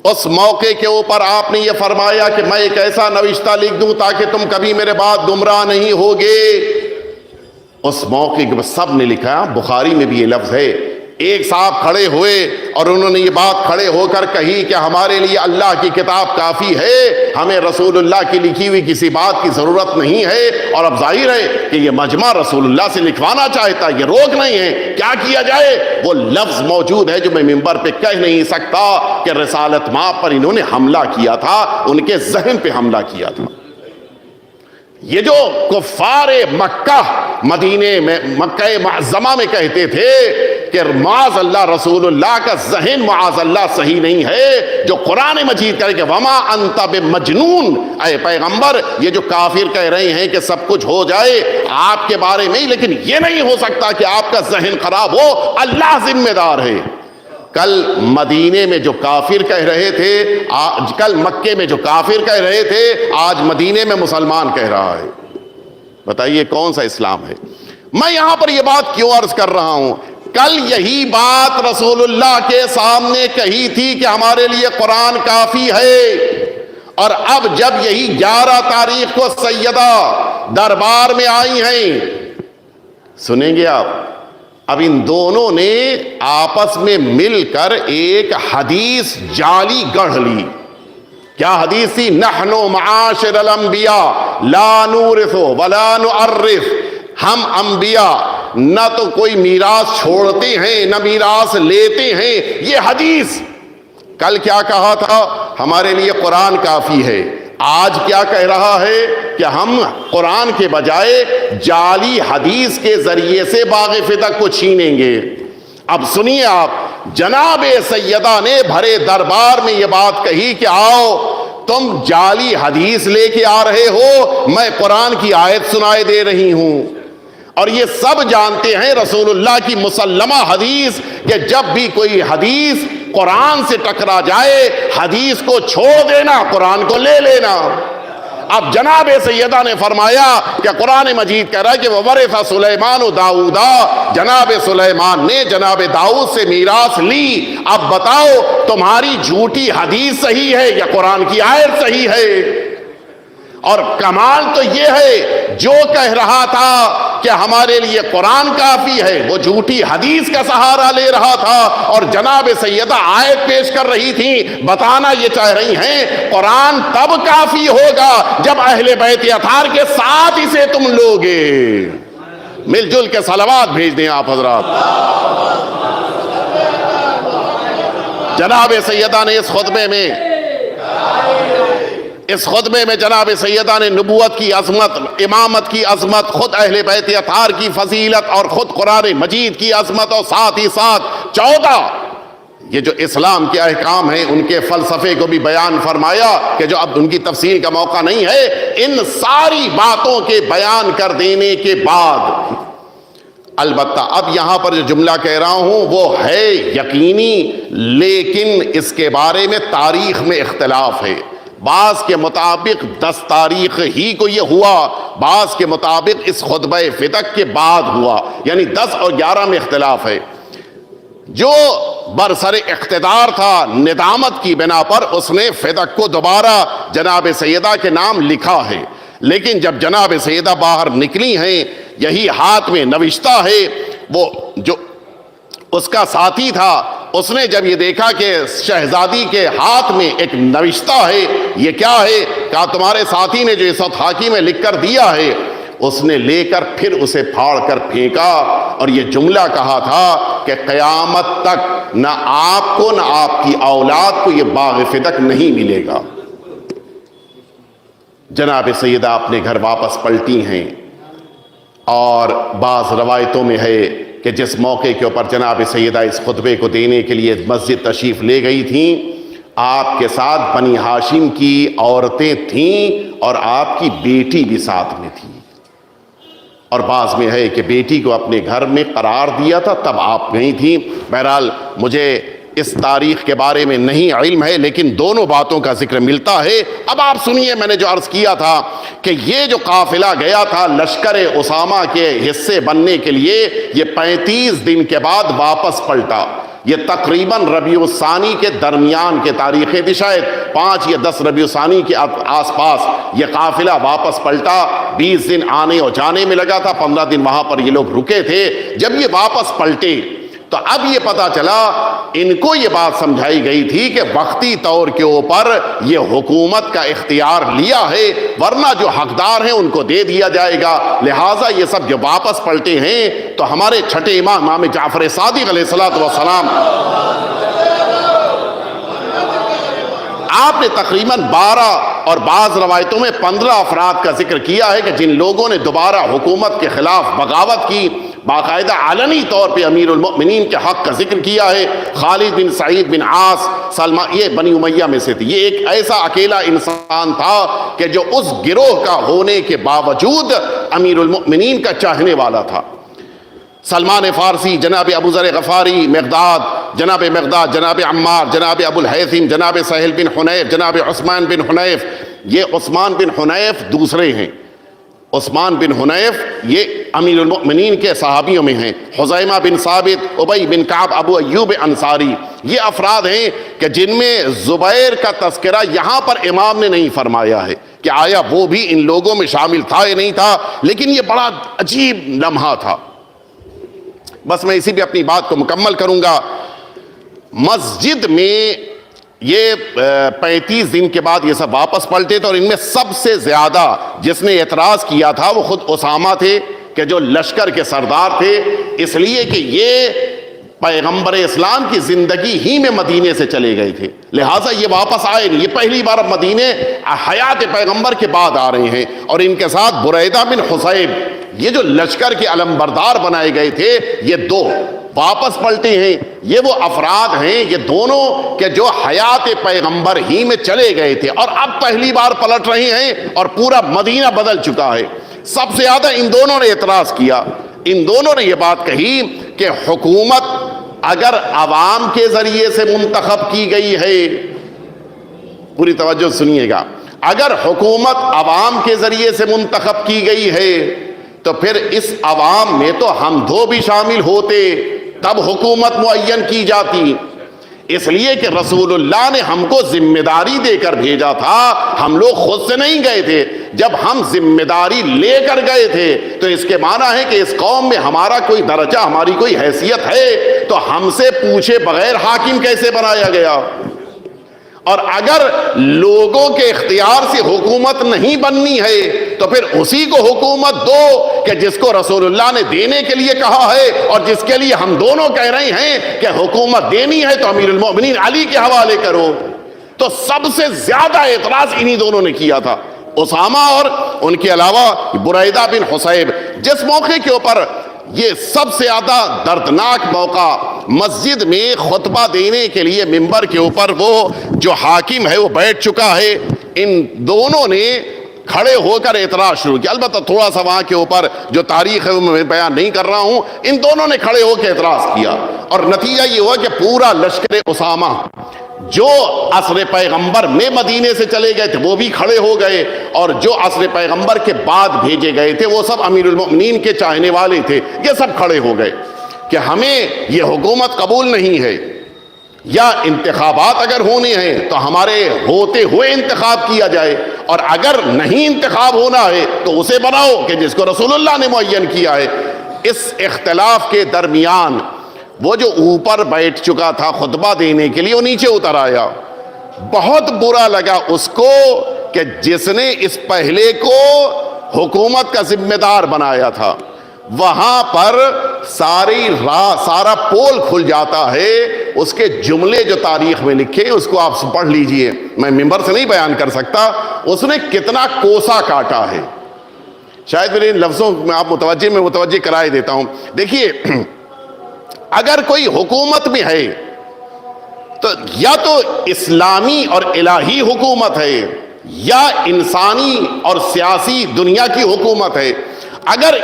اس موقع کے اوپر آپ نے یہ فرمایا کہ میں ایک ایسا نوشتہ لکھ دوں تاکہ تم کبھی میرے بعد گمراہ نہیں ہوگے. اس موقع کے سب نے لکھا، بخاری میں بھی یہ لفظ ہے. ایک صاحب کھڑے ہوئے اور انہوں نے یہ بات کھڑے ہو کر کہی کہ ہمارے لیے اللہ کی کتاب کافی ہے، ہمیں رسول اللہ کی لکھی ہوئی کسی بات کی ضرورت نہیں ہے. اور اب ظاہر ہے کہ یہ مجمع رسول اللہ سے لکھوانا چاہتا ہے، یہ روک نہیں ہے. کیا کیا جائے؟ وہ لفظ موجود ہے جو میں ممبر پہ کہہ نہیں سکتا کہ رسالت مآب پر انہوں نے حملہ کیا تھا، ان کے ذہن پہ حملہ کیا تھا. یہ جو کفار مکہ مدینے میں مکہ معظمہ میں کہتے تھے کہ معاذ اللہ رسول اللہ کا ذہن معاذ اللہ صحیح نہیں ہے، جو قرآن مجید کہے کہ وما انت بمجنون، اے پیغمبر یہ جو کافر کہہ رہے ہیں کہ سب کچھ ہو جائے آپ کے بارے میں، لیکن یہ نہیں ہو سکتا کہ آپ کا ذہن خراب ہو، اللہ ذمہ دار ہے. کل مدینے میں جو کافر کہہ رہے تھے، کل مکے میں جو کافر کہہ رہے تھے، آج مدینے میں مسلمان کہہ رہا ہے. بتائیے کون سا اسلام ہے؟ میں یہاں پر یہ بات کیوں عرض کر رہا ہوں؟ کل یہی بات رسول اللہ کے سامنے کہی تھی کہ ہمارے لیے قرآن کافی ہے، اور اب جب یہی 11 تاریخ کو سیدہ دربار میں آئی ہیں، سنیں گے آپ، اب ان دونوں نے آپس میں مل کر ایک حدیث جعلی گڑھ لی۔ کیا حدیث تھی؟ نحن معاشر الانبیاء لا نورث ولا نعرف، ہم انبیاء نہ تو کوئی میراث چھوڑتے ہیں نہ میراث لیتے ہیں۔ یہ حدیث کل کیا کہا تھا؟ ہمارے لیے قرآن کافی ہے۔ آج کیا کہہ رہا ہے کہ ہم قرآن کے بجائے جعلی حدیث کے ذریعے سے باغ فتق کو چھینیں گے۔ اب سنیے آپ، جناب سیدہ نے بھرے دربار میں یہ بات کہی کہ آؤ تم جعلی حدیث لے کے آ رہے ہو، میں قرآن کی آیت سنائے دے رہی ہوں۔ اور یہ سب جانتے ہیں رسول اللہ کی مسلمہ حدیث کہ جب بھی کوئی حدیث قرآن سے ٹکرا جائے، حدیث کو چھوڑ دینا، قرآن کو لے لینا۔ اب جناب سیدہ نے فرمایا کہ قرآن مجید کہہ رہا ہے کہ وَوَرِثَ سُلَيْمَانُ دَاؤُدَ، جناب سلیمان نے جناب داؤد سے میراث لی۔ اب بتاؤ تمہاری جھوٹی حدیث صحیح ہے یا قرآن کی آیت صحیح ہے؟ اور کمال تو یہ ہے، جو کہہ رہا تھا کہ ہمارے لیے قرآن کافی ہے، وہ جھوٹی حدیث کا سہارا لے رہا تھا، اور جناب سیدہ آیت پیش کر رہی تھی، بتانا یہ چاہ رہی ہیں قرآن تب کافی ہوگا جب اہل بیت اطہار کے ساتھ اسے تم لوگے۔ مل جل کے صلوات بھیج دیں آپ حضرات۔ جناب سیدہ نے اس خطبے میں جناب سیدہ نے نبوت کی عظمت، امامت کی عظمت، خود اہل بیت اطہار کی فضیلت اور خود قرآن مجید کی عظمت، اور ساتھ ہی ساتھ 14 یہ جو اسلام کے احکام ہیں ان کے فلسفے کو بھی بیان فرمایا کہ جو اب ان کی تفصیل کا موقع نہیں ہے۔ ان ساری باتوں کے بیان کر دینے کے بعد البتہ اب یہاں پر جو جملہ کہہ رہا ہوں وہ ہے یقینی، لیکن اس کے بارے میں تاریخ میں اختلاف ہے۔ بعض کے مطابق 10 تاریخ ہی کو یہ ہوا، بعض کے مطابق اس خطبہ فتق کے بعد ہوا، یعنی 10 اور 11 میں اختلاف ہے۔ جو برسر اقتدار تھا ندامت کی بنا پر اس نے فتق کو دوبارہ جناب سیدہ کے نام لکھا ہے، لیکن جب جناب سیدہ باہر نکلی ہیں، یہی ہاتھ میں نوشتہ ہے۔ وہ جو اس کا ساتھی تھا، اس نے جب یہ دیکھا کہ شہزادی کے ہاتھ میں ایک نوشتہ ہے، یہ کیا ہے؟ کہا تمہارے ساتھی نے جو اس وقت خاکی میں لکھ کر دیا ہے۔ اس نے لے کر پھر اسے پھاڑ کر پھینکا اور یہ جملہ کہا تھا کہ قیامت تک نہ آپ کو نہ آپ کی اولاد کو یہ باغ فتق نہیں ملے گا۔ جناب سیدہ اپنے گھر واپس پلٹی ہیں، اور بعض روایتوں میں ہے کہ جس موقع کے اوپر جناب سیدہ اس خطبے کو دینے کے لیے مسجد تشریف لے گئی تھیں، آپ کے ساتھ بنی ہاشم کی عورتیں تھیں اور آپ کی بیٹی بھی ساتھ میں تھی، اور بعض میں ہے کہ بیٹی کو اپنے گھر میں قرار دیا تھا تب آپ گئی تھیں۔ بہرحال مجھے اس تاریخ کے بارے میں نہیں علم ہے، لیکن دونوں باتوں کا ذکر ملتا ہے۔ اب آپ سنیے، میں نے جو عرض کیا تھا کہ یہ جو قافلہ گیا تھا لشکر اسامہ کے حصے بننے کے لیے، یہ 35 دن کے بعد واپس پلٹا۔ یہ تقریباً ربیع الثانی کے درمیان کے تاریخیں تھی، شاید 5 یا 10 ربیع الثانی کے آس پاس یہ قافلہ واپس پلٹا۔ 20 دن آنے اور جانے میں لگا تھا، 15 دن وہاں پر یہ لوگ رکے تھے۔ جب یہ واپس پلٹے تو اب یہ پتا چلا، ان کو یہ بات سمجھائی گئی تھی کہ وقتی طور کے اوپر یہ حکومت کا اختیار لیا ہے، ورنہ جو حقدار ہیں ان کو دے دیا جائے گا، لہٰذا یہ سب جو واپس پلٹے ہیں تو ہمارے چھٹے امام جعفر صادق علیہ السلام آپ نے تقریباً 12 اور بعض روایتوں میں 15 افراد کا ذکر کیا ہے کہ جن لوگوں نے دوبارہ حکومت کے خلاف بغاوت کی، باقاعدہ علنی طور پہ امیر المؤمنین کے حق کا ذکر کیا ہے۔ خالد بن سعید بن عاص سلمہ، یہ بنی امیہ میں سے تھی۔ یہ ایک ایسا اکیلا انسان تھا کہ جو اس گروہ کا ہونے کے باوجود امیر المؤمنین کا چاہنے والا تھا۔ سلمان فارسی، جناب ابو ذر غفاری، جناب مقداد، جناب عمار، جناب ابو الہیثم، جناب سہل بن حنیف، جناب عثمان بن حنیف۔ یہ عثمان بن حنیف دوسرے ہیں، عثمان بن حنیف یہ امیر المؤمنین کے صحابیوں میں ہیں، حذیمہ بن ثابت، ابی بن کعب، ابو ایوب انصاری، یہ افراد ہیں کہ جن میں زبیر کا تذکرہ یہاں پر امام نے نہیں فرمایا ہے کہ آیا وہ بھی ان لوگوں میں شامل تھا یا نہیں تھا، لیکن یہ بڑا عجیب لمحہ تھا۔ بس میں اسی پہ اپنی بات کو مکمل کروں گا۔ مسجد میں یہ 35 دن کے بعد یہ سب واپس پلٹے تھے، اور ان میں سب سے زیادہ جس نے اعتراض کیا تھا وہ خود اسامہ تھے کہ جو لشکر کے سردار تھے، اس لیے کہ یہ پیغمبر اسلام کی زندگی ہی میں مدینے سے چلے گئے تھے، لہٰذا یہ واپس آئے نہیں، یہ پہلی بار اب مدینے حیات پیغمبر کے بعد آ رہے ہیں، اور ان کے ساتھ بریدہ بن حصیب، یہ جو لشکر کے علمبردار بنائے گئے تھے، یہ دو واپس پلٹے ہیں۔ یہ وہ افراد ہیں، یہ دونوں کہ جو حیات پیغمبر ہی میں چلے گئے تھے اور اب پہلی بار پلٹ رہے ہیں، اور پورا مدینہ بدل چکا ہے۔ سب سے زیادہ ان دونوں نے اعتراض کیا، ان دونوں نے یہ بات کہی کہ حکومت اگر عوام کے ذریعے سے منتخب کی گئی ہے، پوری توجہ سنیے گا، اگر حکومت عوام کے ذریعے سے منتخب کی گئی ہے تو پھر اس عوام میں تو ہم دو بھی شامل ہوتے، تب حکومت معین کی جاتی، اس لیے کہ رسول اللہ نے ہم کو ذمہ داری دے کر بھیجا تھا، ہم لوگ خود سے نہیں گئے تھے۔ جب ہم ذمہ داری لے کر گئے تھے تو اس کے معنی ہے کہ اس قوم میں ہمارا کوئی درجہ، ہماری کوئی حیثیت ہے، تو ہم سے پوچھے بغیر حاکم کیسے بنایا گیا؟ اور اگر لوگوں کے اختیار سے حکومت نہیں بننی ہے تو پھر اسی کو حکومت دو کہ جس کو رسول اللہ نے دینے کے لیے کہا ہے، اور جس کے لیے ہم دونوں کہہ رہے ہیں کہ حکومت دینی ہے تو امیر المؤمنین علی کے حوالے کرو۔ تو سب سے زیادہ اعتراض انہی دونوں نے کیا تھا، اسامہ اور ان کے علاوہ بریدہ بن حصیب۔ جس موقع کے اوپر یہ سب سے زیادہ دردناک موقع، مسجد میں خطبہ دینے کے لیے ممبر کے اوپر وہ جو حاکم ہے وہ بیٹھ چکا ہے، ان دونوں نے کھڑے ہو کر اعتراض شروع کیا۔ البتہ تھوڑا سا وہاں کے اوپر جو تاریخ ہے وہ میں بیان نہیں کر رہا ہوں، ان دونوں نے کھڑے ہو کے اعتراض کیا، اور نتیجہ یہ ہوا کہ پورا لشکر اسامہ جو عصر پیغمبر میں مدینے سے چلے گئے تھے وہ بھی کھڑے ہو گئے، اور جو عصر پیغمبر کے بعد بھیجے گئے تھے وہ سب امیر المؤمنین کے چاہنے والے تھے، یہ سب کھڑے ہو گئے کہ ہمیں یہ حکومت قبول نہیں ہے، یا انتخابات اگر ہونے ہیں تو ہمارے ہوتے ہوئے انتخاب کیا جائے، اور اگر نہیں انتخاب ہونا ہے تو اسے بناؤ کہ جس کو رسول اللہ نے معین کیا ہے۔ اس اختلاف کے درمیان وہ جو اوپر بیٹھ چکا تھا خطبہ دینے کے لیے وہ نیچے اتر آیا۔ بہت برا لگا اس کو کہ جس نے اس پہلے کو حکومت کا ذمہ دار بنایا تھا، وہاں پر سارا پول کھل جاتا ہے۔ اس کے جملے جو تاریخ میں لکھے اس کو آپ پڑھ لیجئے، میں ممبر سے نہیں بیان کر سکتا، اس نے کتنا کوسا کاٹا ہے۔ شاید میرے ان لفظوں میں آپ متوجہ کرائے دیتا ہوں۔ دیکھیے، اگر کوئی حکومت میں ہے تو یا تو اسلامی اور الہی حکومت ہے یا انسانی اور سیاسی دنیا کی حکومت ہے۔ اگر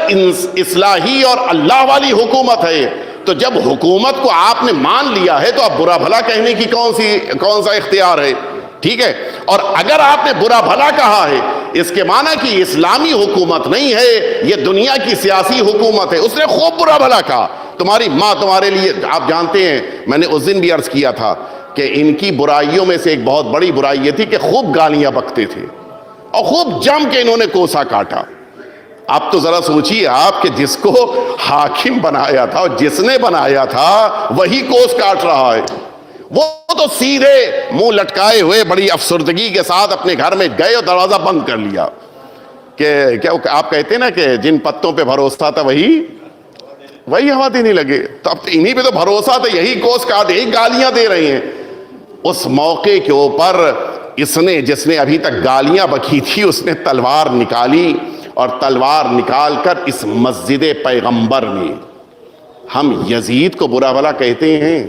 اصلاحی اور اللہ والی حکومت ہے تو جب حکومت کو آپ نے مان لیا ہے تو اب برا بھلا کہنے کی کون سا اختیار ہے؟ ٹھیک ہے، اور اگر آپ نے برا بھلا کہا ہے اس کے معنی کہ اسلامی حکومت نہیں ہے، یہ دنیا کی سیاسی حکومت ہے۔ اس نے خوب برا بھلا کہا، تمہاری ماں تمہارے لیے، آپ جانتے ہیں میں نے اس دن بھی عرض کیا تھا کہ ان کی برائیوں میں سے ایک بہت بڑی برائی یہ تھی کہ خوب گالیاں بکتے تھے اور خوب جم کے انہوں نے کوسا کاٹا۔ اب تو ذرا سوچیے آپ کہ جس کو حاکم بنایا تھا اور جس نے بنایا تھا وہی کوس کاٹ رہا ہے۔ وہ تو سیدھے منہ لٹکائے ہوئے بڑی افسردگی کے ساتھ اپنے گھر میں گئے اور دروازہ بند کر لیا کہ کیا آپ کہتے ہیں نا کہ جن پتوں پہ بھروسہ تھا وہی ہوا دینے لگے، تو اب انہی پہ تو بھروسہ تھا، یہی کوس کاٹ، یہی گالیاں دے رہے ہیں۔ اس موقع کے اوپر جس نے ابھی تک گالیاں بکی تھی اس نے تلوار نکالی، اور تلوار نکال کر اس مسجد پیغمبر میں، ہم یزید کو برا بھلا کہتے ہیں،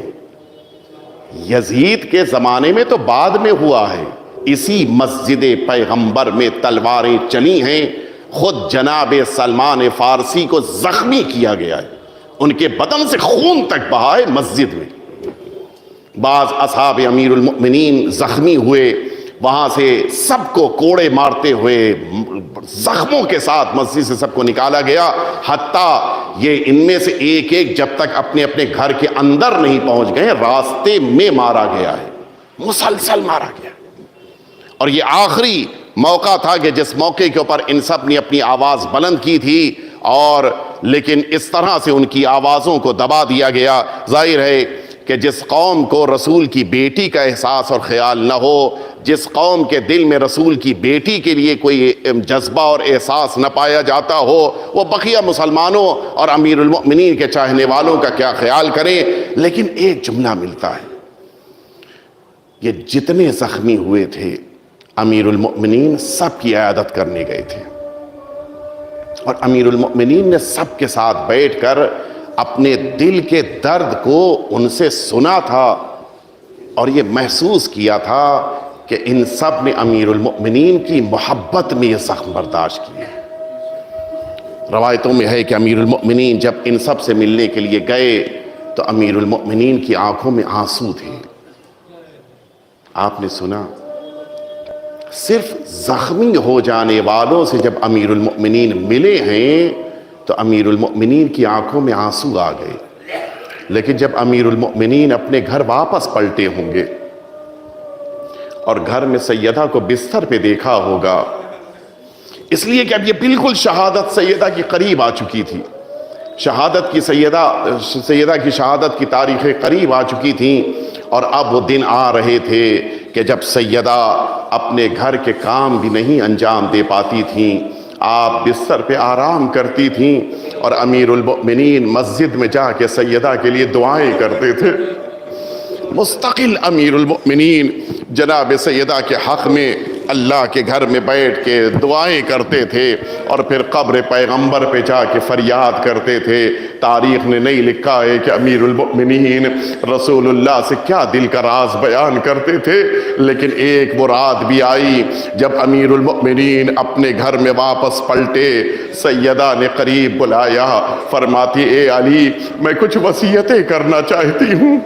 یزید کے زمانے میں تو بعد میں ہوا ہے، اسی مسجد پیغمبر میں تلواریں چلی ہیں، خود جناب سلمان فارسی کو زخمی کیا گیا ہے، ان کے بدن سے خون تک بہا ہے مسجد میں۔ بعض اصحاب امیر المؤمنین زخمی ہوئے، وہاں سے سب کو کوڑے مارتے ہوئے زخموں کے ساتھ مسجد سے سب کو نکالا گیا، حتیٰ یہ ان میں سے ایک ایک جب تک اپنے اپنے گھر کے اندر نہیں پہنچ گئے راستے میں مارا گیا ہے، مسلسل مارا گیا۔ اور یہ آخری موقع تھا کہ جس موقع کے اوپر ان سب نے اپنی آواز بلند کی تھی، اور لیکن اس طرح سے ان کی آوازوں کو دبا دیا گیا۔ ظاہر ہے کہ جس قوم کو رسول کی بیٹی کا احساس اور خیال نہ ہو، جس قوم کے دل میں رسول کی بیٹی کے لیے کوئی جذبہ اور احساس نہ پایا جاتا ہو، وہ بقیہ مسلمانوں اور امیر المؤمنین کے چاہنے والوں کا کیا خیال کریں۔ لیکن ایک جملہ ملتا ہے، یہ جتنے زخمی ہوئے تھے امیر المؤمنین سب کی عیادت کرنے گئے تھے، اور امیر المؤمنین نے سب کے ساتھ بیٹھ کر اپنے دل کے درد کو ان سے سنا تھا، اور یہ محسوس کیا تھا کہ ان سب نے امیر المؤمنین کی محبت میں یہ زخم برداشت کیے۔ روایتوں میں ہے کہ امیر المؤمنین جب ان سب سے ملنے کے لیے گئے تو امیر المؤمنین کی آنکھوں میں آنسو تھے۔ آپ نے سنا، صرف زخمی ہو جانے والوں سے جب امیر المؤمنین ملے ہیں تو امیر المؤمنین کی آنکھوں میں آنسو آ گئے، لیکن جب امیر المؤمنین اپنے گھر واپس پلٹے ہوں گے اور گھر میں سیدہ کو بستر پہ دیکھا ہوگا، اس لیے کہ اب یہ بالکل شہادت سیدہ کی قریب آ چکی تھی، شہادت کی سیدہ کی شہادت کی تاریخیں قریب آ چکی تھیں، اور اب وہ دن آ رہے تھے کہ جب سیدہ اپنے گھر کے کام بھی نہیں انجام دے پاتی تھیں، آپ بستر پہ آرام کرتی تھیں، اور امیر المؤمنین مسجد میں جا کے سیدہ کے لیے دعائیں کرتے تھے۔ مستقل امیر المؤمنین جناب سیدہ کے حق میں اللہ کے گھر میں بیٹھ کے دعائیں کرتے تھے، اور پھر قبر پیغمبر پہ جا کے فریاد کرتے تھے۔ تاریخ نے نہیں لکھا ہے کہ امیر المؤمنین رسول اللہ سے کیا دل کا راز بیان کرتے تھے، لیکن ایک وہ رات بھی آئی جب امیر المؤمنین اپنے گھر میں واپس پلٹے، سیدہ نے قریب بلایا، فرماتی اے علی میں کچھ وصیتیں کرنا چاہتی ہوں۔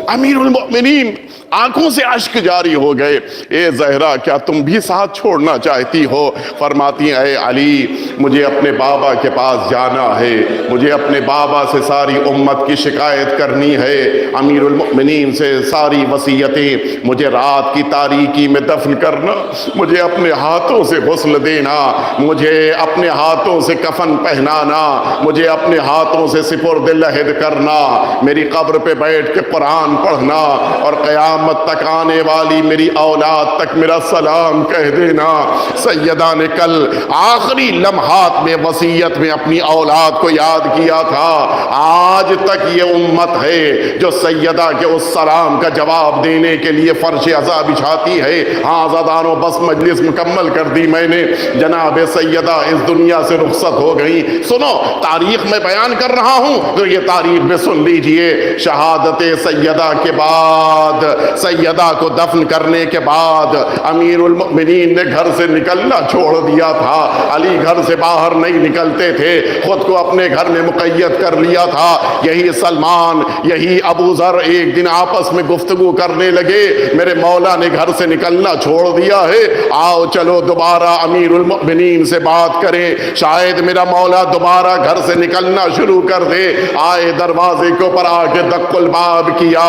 امیر المؤمنین آنکھوں سے اشک جاری ہو گئے، اے زہرا کیا تم بھی ساتھ چھوڑنا چاہتی ہو؟ فرماتی ہیں اے علی مجھے اپنے بابا کے پاس جانا ہے، مجھے اپنے بابا سے ساری امت کی شکایت کرنی ہے، امیر المؤمنین سے ساری وصیتیں، مجھے رات کی تاریکی میں دفن کرنا، مجھے اپنے ہاتھوں سے غسل دینا، مجھے اپنے ہاتھوں سے کفن پہنانا، مجھے اپنے ہاتھوں سے سپرد لحد کرنا، میری قبر پہ بیٹھ کے قرآن پڑھنا، اور قیامت تک آنے والی میری اولاد تک میرا سلام کہہ دینا۔ سیدہ نے کل آخری لمحات میں وصیت میں اپنی اولاد کو یاد کیا تھا، آج تک یہ امت ہے جو سیدہ کے اس سلام کا جواب دینے کے لیے فرش عزا بچھاتی ہے۔ ہاں زدانو بس مجلس مکمل کر دی میں نے، جناب سیدہ اس دنیا سے رخصت ہو گئی۔ سنو تاریخ میں بیان کر رہا ہوں تو یہ تاریخ میں سن لیجئے۔ شہادت سیدہ کے بعد، سیدہ کو دفن کرنے کے بعد امیر المؤمنین نے گھر سے نکلنا چھوڑ دیا تھا۔ علی گھر سے باہر نہیں نکلتے تھے، خود کو اپنے گھر میں مقید کر لیا تھا۔ یہی سلمان، یہی ابو ذر ایک دن آپس میں گفتگو کرنے لگے، میرے مولا نے گھر سے نکلنا چھوڑ دیا ہے، آؤ چلو دوبارہ امیر المؤمنین سے بات کریں، شاید میرا مولا دوبارہ گھر سے نکلنا شروع کر دے۔ آئے دروازے کے اوپر آ کے دق الباب کیا،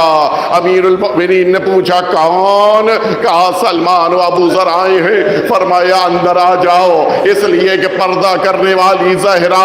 امیر المؤمنین نے پوچھا کون؟ کہا سلمان و ابو ذر آئے ہیں۔ فرمایا اندر آ جاؤ، اس لیے کہ پردہ کرنے والی زہرا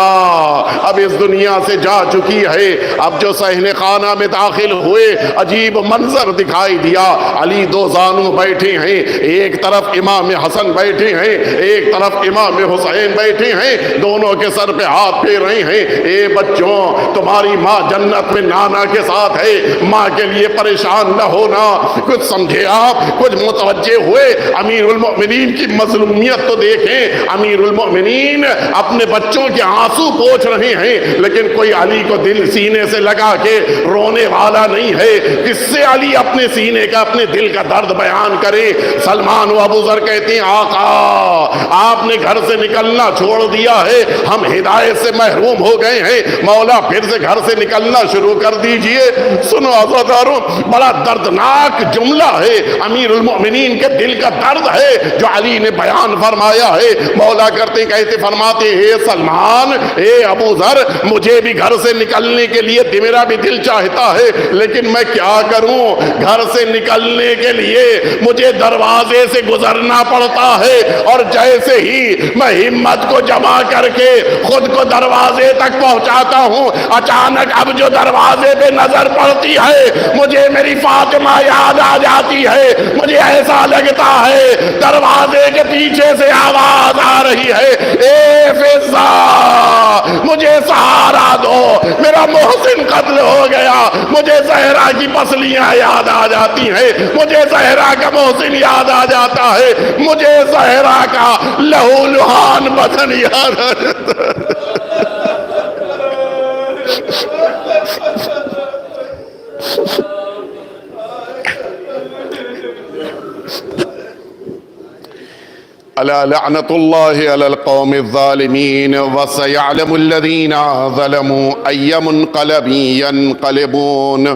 اب اس دنیا سے جا چکی ہے۔ اب جو صحن خانہ میں داخل ہوئے عجیب منظر دکھائی دیا، علی دو زانو بیٹھے ہیں، ایک طرف امام حسن بیٹھے ہیں، ایک طرف امام حسین بیٹھے ہیں، دونوں کے سر پہ ہاتھ پھیر رہے ہیں۔ اے بچوں تمہاری ماں جنت میں نانا کے ساتھ ہے، ماں کے لیے پریشان نہ ہونا۔ کچھ سمجھے آپ، کچھ متوجہ ہوئے؟ امیر المؤمنین کی مظلومیت تو دیکھیں، امیر المؤمنین اپنے بچوں کے آنسو پوچھ رہے ہیں، لیکن کوئی کوئی علی کو دل سینے سے لگا کے رونے والا نہیں ہے، کس سے علی اپنے سینے کا اپنے دل کا درد بیان کرے؟ سلمان و ابو ذر کہتے ہیں آقا آپ نے گھر سے نکلنا چھوڑ دیا ہے، ہم ہدایت سے محروم ہو گئے ہیں، مولا پھر سے گھر سے نکلنا شروع کر دیجئے۔ سنو عزیزانو، بڑا دردناک جملہ ہے، امیر المؤمنین کے دل کا درد ہے جو علی نے بیان فرمایا ہے۔ مولا کرتے کہتے فرماتے اے سلمان، اے ابو ذر، مجھے بھی گھر سے نکلنے کے لیے میرا بھی دل چاہتا ہے، لیکن میں کیا کروں؟ گھر سے نکلنے کے لیے مجھے دروازے سے گزرنا پڑتا ہے، اور جیسے ہی میں ہمت کو جمع کر کے خود کو دروازے تک پہنچاتا ہوں، اچانک اب جو دروازے پہ نظر پڑتی ہے مجھے میری فاطمہ یاد آ جاتی ہے۔ مجھے ایسا لگتا ہے دروازے کے پیچھے سے آواز آ رہی ہے، اے فضہ مجھے سہارا دو، میرا محسن قتل ہو گیا۔ مجھے زہرا کی پسلیاں یاد آ جاتی ہیں، مجھے زہرا کا محسن یاد آ جاتا ہے، مجھے زہرا کا لہو لہان بدن یاد آ جاتا ہے۔ ألا لعنة الله على القوم الظالمين وسيعلم الذين ظلموا أي منقلب ينقلبون۔